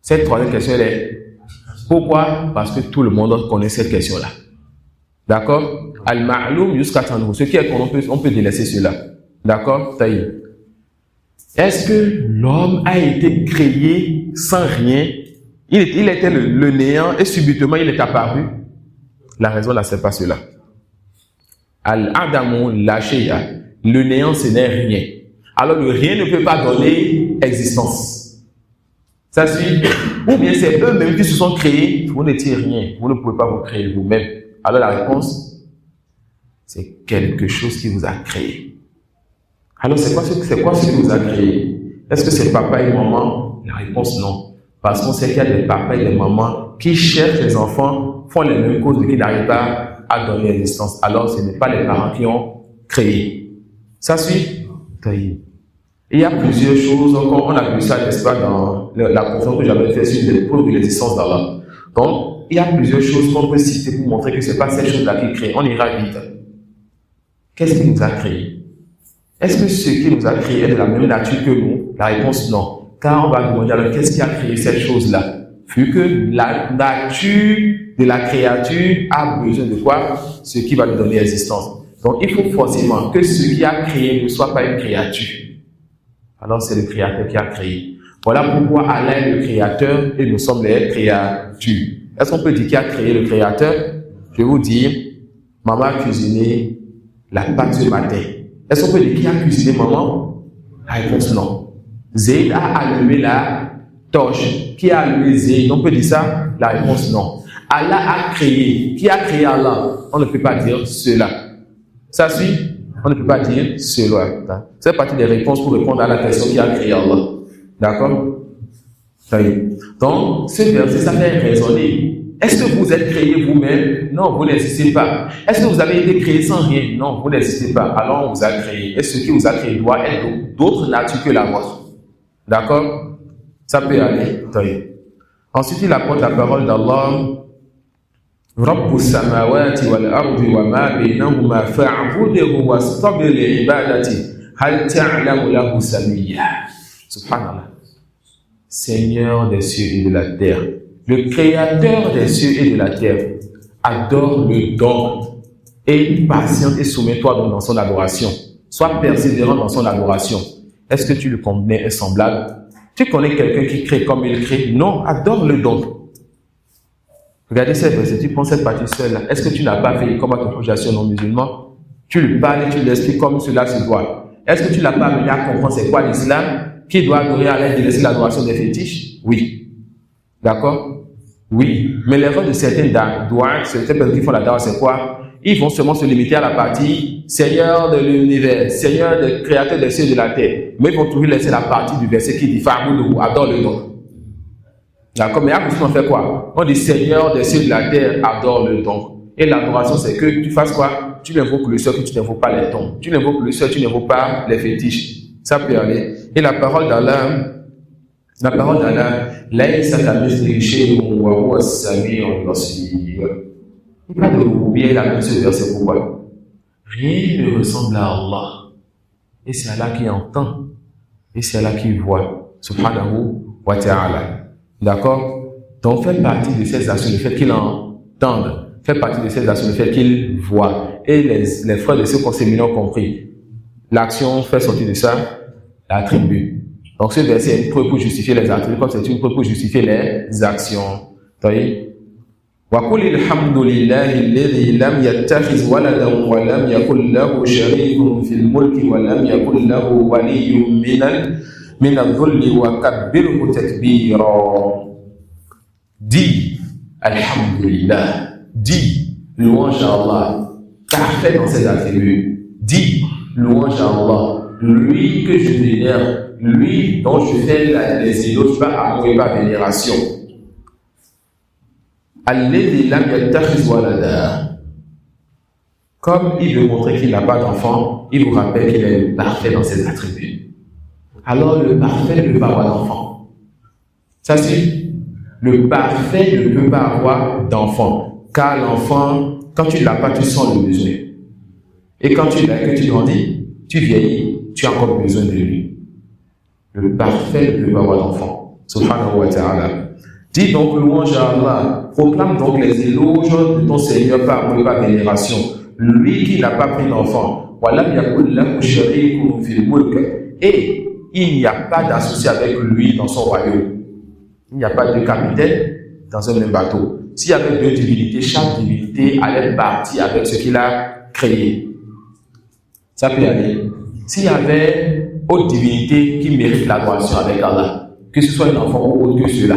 Cette troisième question, elle est pourquoi? Parce que tout le monde connaît cette question-là. D'accord? Al-ma'loum jusqu'à Tanrou. Ce qui est qu'on on peut délaisser cela. D'accord? Taïb. Est-ce que l'homme a été créé sans rien? Il était le néant et subitement il est apparu? La raison là, c'est pas cela. Al-Adamu la shay'a. Le néant, ce n'est rien. Alors le rien ne peut pas donner existence. Ça suit. Ou bien c'est eux-mêmes qui se sont créés, vous n'étiez rien. Vous ne pouvez pas vous créer vous-même. Alors la réponse, c'est quelque chose qui vous a créé. Alors c'est quoi ce qui vous a créé? Est-ce que c'est papa et maman? La réponse non. Parce qu'on sait qu'il y a des papas et des mamans qui cherchent les enfants, font les mêmes causes, mais qui n'arrivent pas à donner existence. Alors ce n'est pas les parents qui ont créé. Ça suit? Il y a plusieurs choses, on a vu ça, n'est-ce pas, dans la conférence que j'avais faite sur les preuves de l'existence d'Allah. Donc, il y a plusieurs choses qu'on peut citer pour montrer que ce n'est pas ces choses-là qui créent. On ira vite. Qu'est-ce qui nous a créé? Est-ce que ce qui nous a créé est de la même nature que nous? La réponse non. Car on va demander alors qu'est-ce qui a créé cette chose-là? Vu que la nature de la créature a besoin de quoi? Ce qui va lui donner existence. Donc, il faut forcément que ce qui a créé ne soit pas une créature. Alors, c'est le créateur qui a créé. Voilà pourquoi Allah est le créateur et nous sommes les créatures. Est-ce qu'on peut dire qui a créé le créateur? Je vais vous dire, maman a cuisiné la pâte ce matin. Est-ce qu'on peut dire qui a cuisiné maman? La réponse non. Zayd a allumé la torche. Qui a allumé Zayd? On peut dire ça? La réponse non. Allah a créé. Qui a créé Allah? On ne peut pas dire cela. Ça suit? On ne peut pas dire cela. C'est partie des réponses pour répondre à la question qui a créé Allah. D'accord? Ça y est. Donc, ce verset, ça fait raisonner. Est-ce que vous êtes créé vous-même? Non, vous n'existez pas. Est-ce que vous avez été créé sans rien? Non, vous n'existez pas. Alors, on vous a créé. Et ce qui vous a créé doit être d'autres natures que la vôtre. D'accord? Ça peut aller. Ça y est. Ensuite, il apporte la parole d'Allah. رب السماوات والأرض وما بينهما فاعبده واصطبر لعبادته هل تعلم له سميا. Subhanallah. Seigneur des cieux et de la terre, le créateur des cieux et de la terre, adore le don et patiente et soumets-toi donc dans son adoration. Sois persévérant dans son adoration. Est-ce que tu le connais un semblable? Tu connais quelqu'un qui crée comme il crée? Non, adore le don. Regardez cette verset, tu prends cette partie seule là. Est-ce que tu n'as pas fait comme à ton projection non musulman? Tu lui parles et tu l'expliques comme cela se doit. Est-ce que tu n'as pas amené à comprendre c'est quoi l'islam? Qui doit adorer à l'aide de laisser l'adoration des fétiches? Oui. D'accord? Oui. Mais l'erreur de certains certaines personnes qui font la dawa, c'est quoi? Ils vont seulement se limiter à la partie Seigneur de l'univers, Seigneur de créateur des cieux et de la terre. Mais ils vont toujours laisser la partie du verset qui dit Fa'buduhu, adore le don. D'accord, mais après, on fait quoi? On dit Seigneur des cieux et de la terre, adore le don. Et l'adoration, c'est que tu fasses quoi? Tu n'invoques le seul, que tu n'invoques pas les dons. Tu n'invoques le seul, tu n'invoques pas les fétiches. Ça peut aller. Et la parole d'Allah, Laïsa kamithlihi shay'un wa huwa as-sami'ul basir. Il parle de Rububiyyah, il a mis ce verset pourquoi? Rien ne ressemble à Allah. Et c'est Allah qui entend. Et c'est Allah qui voit. Subhanahu wa ta'ala. D'accord? Donc, fait partie de ces actions, le fait qu'il entende, fait partie de ces actions, le fait qu'il voit. Et les frères de ceux qu'on s'est mis ont compris. L'action fait sortir de ça l'attribut. Donc, ce verset est une preuve pour justifier les attributs, comme c'est une preuve pour justifier les actions. Vous voyez? وَقُلِ الْحَمْدُ لِلَّهِ الَّذِي لَمْ يَتَّخِذْ وَلَدًا وَلَمْ يَكُنْ لَهُ شَرِيكٌ فِي الْمُلْكِ وَلَمْ يَكُنْ لَهُ وَلِيٌّ من الذل وكبره تكبيرا. Dis Alhamdulillah, dis louange à Allah, parfait dans ses attributs. Dis louange à Allah, lui que je vénère, lui dont je fais les éloges par amour et par vénération. Alladhi lam yattakhiz walada. Comme il veut montrer qu'il n'a pas d'enfant, il vous rappelle qu'il est parfait dans ses attributs. Alors le parfait ne peut pas avoir d'enfant. Ça c'est le parfait ne peut pas avoir d'enfant. Car l'enfant, quand tu ne l'as pas, tu sens le besoin. Et quand tu l'as, que tu grandis, tu vieillis, tu as encore besoin de lui. Le parfait ne peut pas avoir d'enfant. Subhanahu wa ta'ala. Dis donc louange à Allah. Proclame donc les éloges de ton Seigneur par amour et par vénération. Lui qui n'a pas pris d'enfant. Et il n'y a pas d'associé avec lui dans son royaume. Il n'y a pas de capitaine dans un même bateau. s'il y avait deux divinités, chaque divinité allait partir avec ce qu'il a créé. Ça peut y aller. S'il y avait autre divinité qui mérite l'adoration avec Allah, que ce soit un enfant ou autre que cela,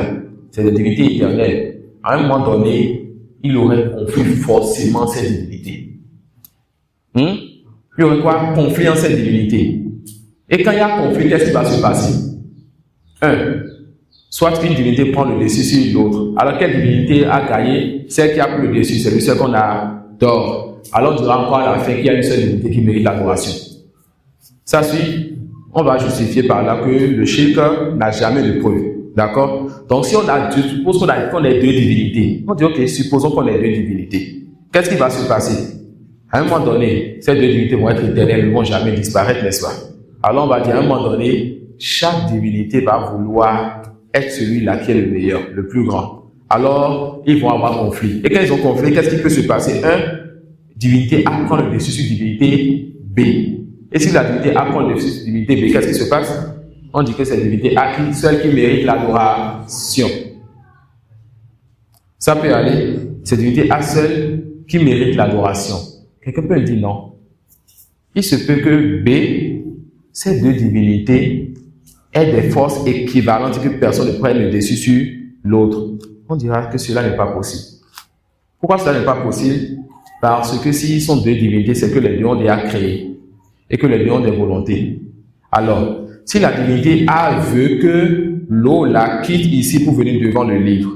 c'est des divinités éternelles. À un moment donné, il aurait conflit forcément cette divinité. Il y aurait quoi? Conflit en cette divinité. Et quand il y a conflit, qu'est-ce qui va se passer? Soit une divinité prend le dessus sur l'autre. Alors quelle divinité a gagné? Celle qui a pris le dessus, c'est le seul qu'on adore. Alors on dira encore à la fin qu'il y a une seule divinité qui mérite l'adoration. Ça suit, on va justifier par là que le shirk n'a jamais de preuve. D'accord? Donc si on a deux, suppose qu'on a deux divinités. On dit ok, supposons qu'on ait deux divinités. Qu'est-ce qui va se passer? À un moment donné, ces deux divinités vont être éternelles, elles ne vont jamais disparaître, n'est-ce pas? Alors on va dire à un moment donné, chaque divinité va vouloir être celui-là qui est le meilleur, le plus grand. Alors, ils vont avoir conflit. Et quand ils ont conflit, qu'est-ce qui peut se passer? Divinité A prend le dessus sur divinité B. Et si la divinité A prend le dessus sur divinité B, qu'est-ce qui se passe? On dit que c'est la divinité A seule qui mérite l'adoration. Ça peut aller. C'est divinité A seule qui mérite l'adoration. Quelqu'un peut dire non. Il se peut que B, ces deux divinités, aient des forces équivalentes et que personne ne prenne le dessus sur l'autre. On dira que cela n'est pas possible. Pourquoi cela n'est pas possible? Parce que s'ils sont deux divinités, c'est que les deux ont déjà créé et que les deux ont des volontés. Alors, si la divinité A veut que l'eau la quitte ici pour venir devant le livre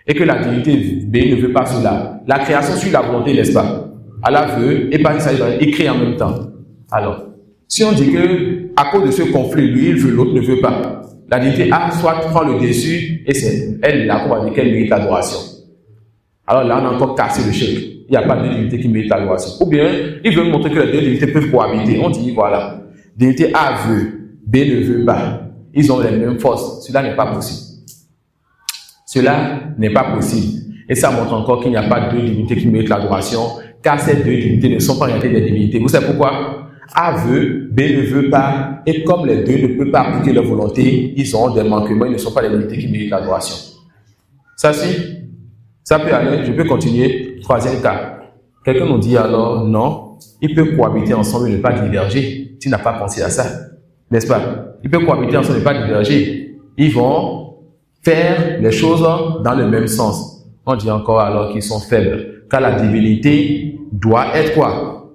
et que la divinité B ne veut pas cela, la création suit la volonté, n'est-ce pas? Allah veut et pas ça, il crée en même temps. Alors, si on dit que à cause de ce conflit, lui il veut, l'autre ne veut pas, la divinité A soit prend le dessus et c'est elle là qu'on va dire qu'elle mérite l'adoration. Alors là, on a encore cassé le chèque. Il n'y a pas de divinité qui mérite l'adoration. Ou bien, il veut montrer que les deux divinités peuvent cohabiter. On dit voilà, divinité A veut, B ne veut pas. Ils ont les mêmes forces. Cela n'est pas possible. Cela n'est pas possible. Et ça montre encore qu'il n'y a pas deux divinités qui méritent l'adoration, car ces deux divinités ne sont pas en réalité des divinités. Vous savez pourquoi? A veut, B ne veut pas, et comme les deux ne peuvent pas appliquer leur volonté, ils ont des manquements, ils ne sont pas des divinités qui méritent l'adoration. Ça suit? Ça peut aller, je peux continuer. Troisième cas. Quelqu'un nous dit alors, non, ils peuvent cohabiter ensemble et ne pas diverger. Tu n'as pas pensé à ça, n'est-ce pas? Ils peuvent cohabiter ensemble et ne pas diverger. Ils vont faire les choses dans le même sens. On dit encore alors qu'ils sont faibles. Car la divinité doit être quoi?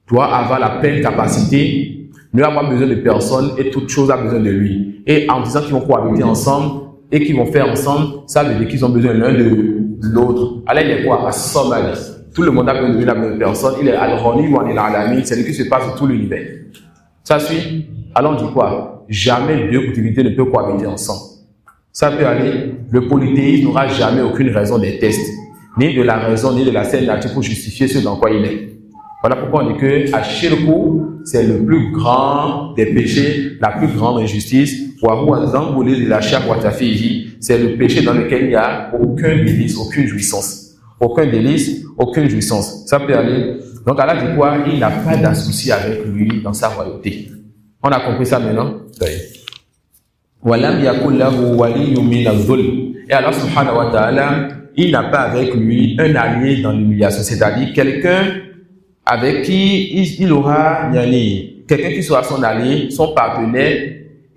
Doit avoir la pleine capacité, ne avoir besoin de personne et toute chose a besoin de lui. Et en disant qu'ils vont cohabiter ensemble et qu'ils vont faire ensemble, ça veut dire qu'ils ont besoin l'un de l'autre. Alors il est quoi? As-Samad. Tout le monde a besoin de la même personne. Il est Al-Ghani ou Al-Alamin. C'est lui qui se passe dans tout l'univers. Ça suit? Alors on dit quoi? Jamais deux divinités ne peuvent cohabiter ensemble. Ça peut aller. Le polythéisme n'aura jamais aucune raison des tests, ni de la raison, ni de la scène nature pour justifier ce dans quoi il est. Voilà pourquoi on dit que Ashirku, c'est le plus grand des péchés, la plus grande injustice. C'est le péché dans lequel il n'y a aucun délice, aucune jouissance. Aucun délice, aucune jouissance. Ça peut aller. Donc Allah dit quoi? Il n'a pas d'associé avec lui dans sa royauté. On a compris ça maintenant? Oui. Et Allah subhanahu wa ta'ala, il n'a pas avec lui un allié dans l'humiliation, c'est-à-dire quelqu'un avec qui il aura quelqu'un qui sera son allié, son partenaire,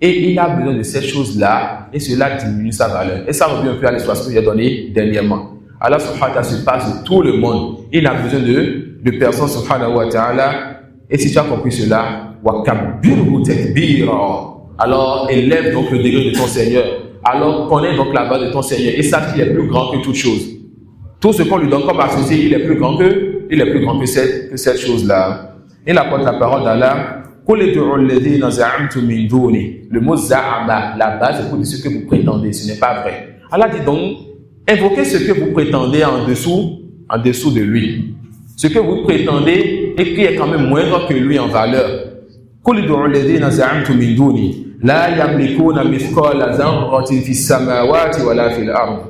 et il a besoin de cette chose-là, et cela diminue sa valeur. Et ça revient un peu à l'illustration que j'ai donnée dernièrement. Allah subhanahu wa ta'ala se passe de tout le monde. Il a besoin de personnes subhanahu wa ta'ala, et si tu as compris cela, alors élève donc le degré de ton Seigneur. Alors connais donc la base de ton Seigneur, et sache qu'il est plus grand que toute chose. Tout ce qu'on lui donne comme associé, il est plus grand que cette chose-là. Il apporte la parole d'Allah. Le mot za'ama, la base, c'est pour dire ce que vous prétendez, ce n'est pas vrai. Allah dit donc, invoquez ce que vous prétendez en dessous de lui. Ce que vous prétendez et qui est quand même moindre que lui en valeur. La yamlikuna mithqala dharratin fis samawati wala fil ard.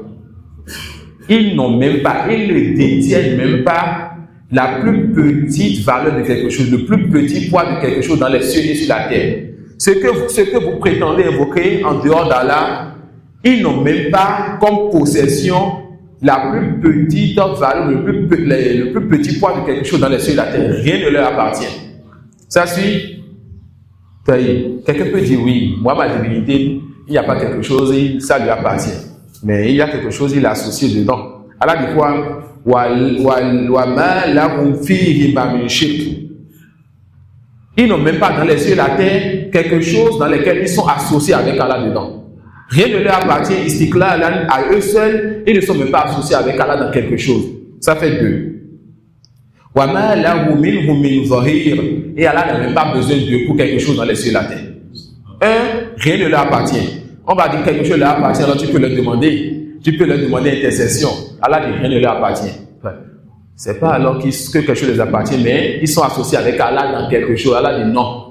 Ils n'ont même pas, ils ne détiennent même pas la plus petite valeur de quelque chose, le plus petit poids de quelque chose dans les cieux et sur la terre. Ce que vous prétendez invoquer en dehors d'Allah, ils n'ont même pas comme possession la plus petite valeur, le plus petit poids de quelque chose dans les cieux et la terre, rien ne leur appartient. Ça suit. Quelqu'un peut dire oui, moi ma divinité, il n'y a pas quelque chose, ça lui appartient. Mais il y a quelque chose, il est associé dedans. Allah dit quoi? Ils n'ont même pas dans les cieux et la terre quelque chose dans lequel ils sont associés avec Allah dedans. Rien ne leur appartient, istiqlalan, à eux seuls, ils ne sont même pas associés avec Allah dans quelque chose. Ça fait 2. Et Allah n'a même pas besoin d'eux pour quelque chose dans les cieux et la terre. 1. Rien ne leur appartient. On va dire quelque chose leur appartient, alors tu peux leur demander. Tu peux leur demander intercession. Allah dit rien ne leur appartient. C'est pas alors que quelque chose les appartient, mais ils sont associés avec Allah dans quelque chose. Allah dit non.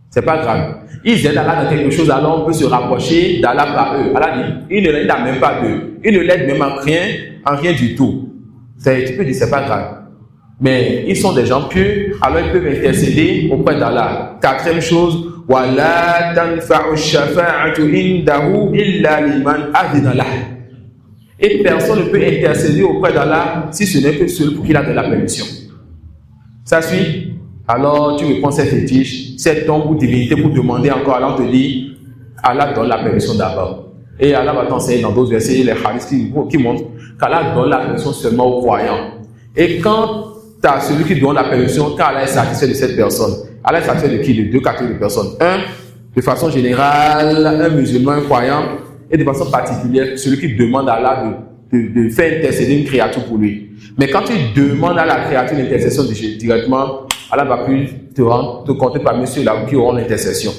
C'est pas grave. Ils aident Allah dans quelque chose, alors on peut se rapprocher d'Allah par eux. Allah dit, il ne l'aide même pas d'eux. Il ne l'aide même en rien du tout. Tu peux dire, c'est pas grave. Mais ils sont des gens pieux, alors ils peuvent intercéder auprès d'Allah. 4e chose, وَلَا تَنْفَعُ الشَّفَاعَةُ إِنْدَهُ إِلَّا لِمَنْ أَذِنَ لَهُ. Et personne ne peut intercéder auprès d'Allah si ce n'est que seul pour qu'il a de la permission. Ça suit. Alors tu reprends cette fétiche, cette tombe ou divinité pour demander encore. Alors on te dit, Allah donne la permission d'abord. Et Allah va t'enseigner dans d'autres versets, les hadiths qui montrent qu'Allah donne la permission seulement aux croyants. Et quand tu as celui qui donne la permission, quand Allah est satisfait de cette personne, Allah est satisfait de qui? De 2 catégories de personnes. 1, de façon générale, un musulman, un croyant, et de façon particulière, celui qui demande à Allah de faire intercéder une créature pour lui. Mais quand tu demandes à la créature l'intercession directement, Allah va plus te compter parmi ceux-là qui auront l'intercession.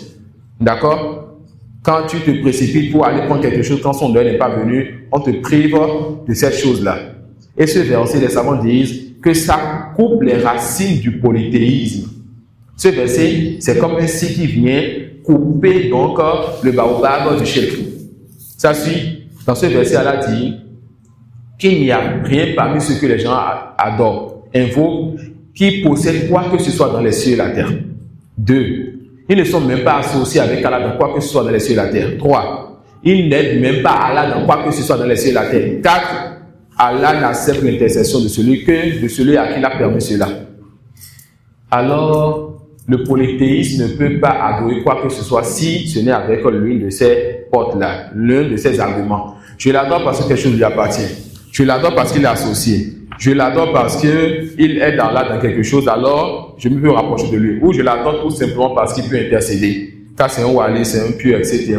D'accord? Quand tu te précipites pour aller prendre quelque chose, quand son heure n'est pas venu, on te prive de cette chose-là. Et ce verset, les savants disent que ça coupe les racines du polythéisme. Ce verset, c'est comme un scie qui vient couper donc le baobab du shirk. Ça suit. Dans ce verset, Allah dit qu'il n'y a rien parmi ce que les gens adorent, invoquent, qui possèdent quoi que ce soit dans les cieux et la terre. 2. Ils ne sont même pas associés avec Allah dans quoi que ce soit dans les cieux et la terre. 3. Ils n'aident même pas Allah dans quoi que ce soit dans les cieux et la terre. 4. Allah n'accepte l'intercession de celui à qui il a permis cela. Alors, le polythéisme ne peut pas adorer quoi que ce soit si ce n'est avec l'une de ces portes-là, l'un de ces arguments. Je l'adore parce que quelque chose lui appartient. Je l'adore parce qu'il est associé. Je l'adore parce qu'il aide Allah dans quelque chose, alors je me peux rapprocher de lui. Ou je l'adore tout simplement parce qu'il peut intercéder. Car c'est un wali, c'est un pieux, etc.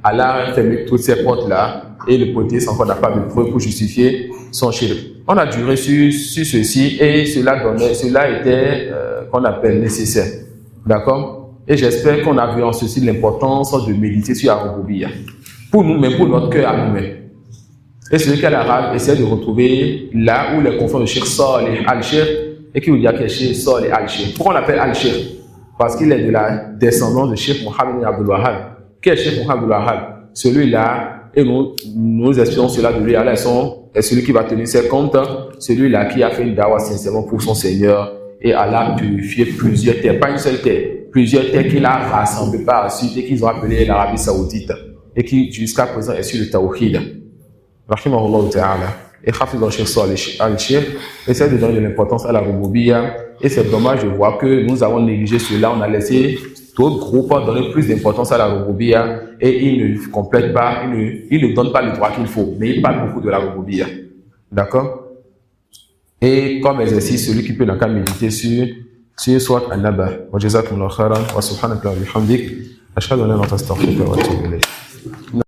Allah a fermé toutes ces portes-là et le polythéisme encore n'a pas de preuve pour justifier son shirk. On a duré sur ceci et cela était qu'on appelle nécessaire. D'accord? Et j'espère qu'on a vu en ceci l'importance de méditer sur la rububiyya. Pour nous, mais pour notre cœur à nous-mêmes. Et celui qui est l'arabe essaie de retrouver là où les confrères de Cheikh Saleh Al-Cheikh et qui vous dit que Cheikh Saleh Al-Cheikh. Pourquoi on l'appelle Al-Cheikh? Parce qu'il est de la descendance de Cheikh Mohammed Abdul Wahhab. Qui est Cheikh Mohammed Abdul Wahhab? Celui-là, et nous espérons cela de lui, Allah est celui qui va tenir ses comptes, celui-là qui a fait une dawa sincèrement pour son Seigneur, et Allah a purifié plusieurs terres, pas une seule terre, plusieurs terres qu'il a rassemblées par la suite et qu'ils ont appelé l'Arabie Saoudite, et qui jusqu'à présent est sur le Tawhid. Rahimahullah ta'ala. Et Hafiz al-Cheikh Saleh Al-Cheikh essaie de donner de l'importance à la rububiyya, et c'est dommage de voir que nous avons négligé cela, on a laissé d'autres groupes donner plus d'importance à la rububiyya et ils ne complètent pas, ils ne donnent pas le droit qu'il faut, mais ils parlent beaucoup de la rububiyya. D'accord? Et comme exercice, celui qui peut n'a qu'à méditer sur Surat An-Naba. Wa jazakumullahu khairan wa subhanaka wa bihamdik ashhadu an la ilaha illa anta astaghfiruka wa atubu ilayk.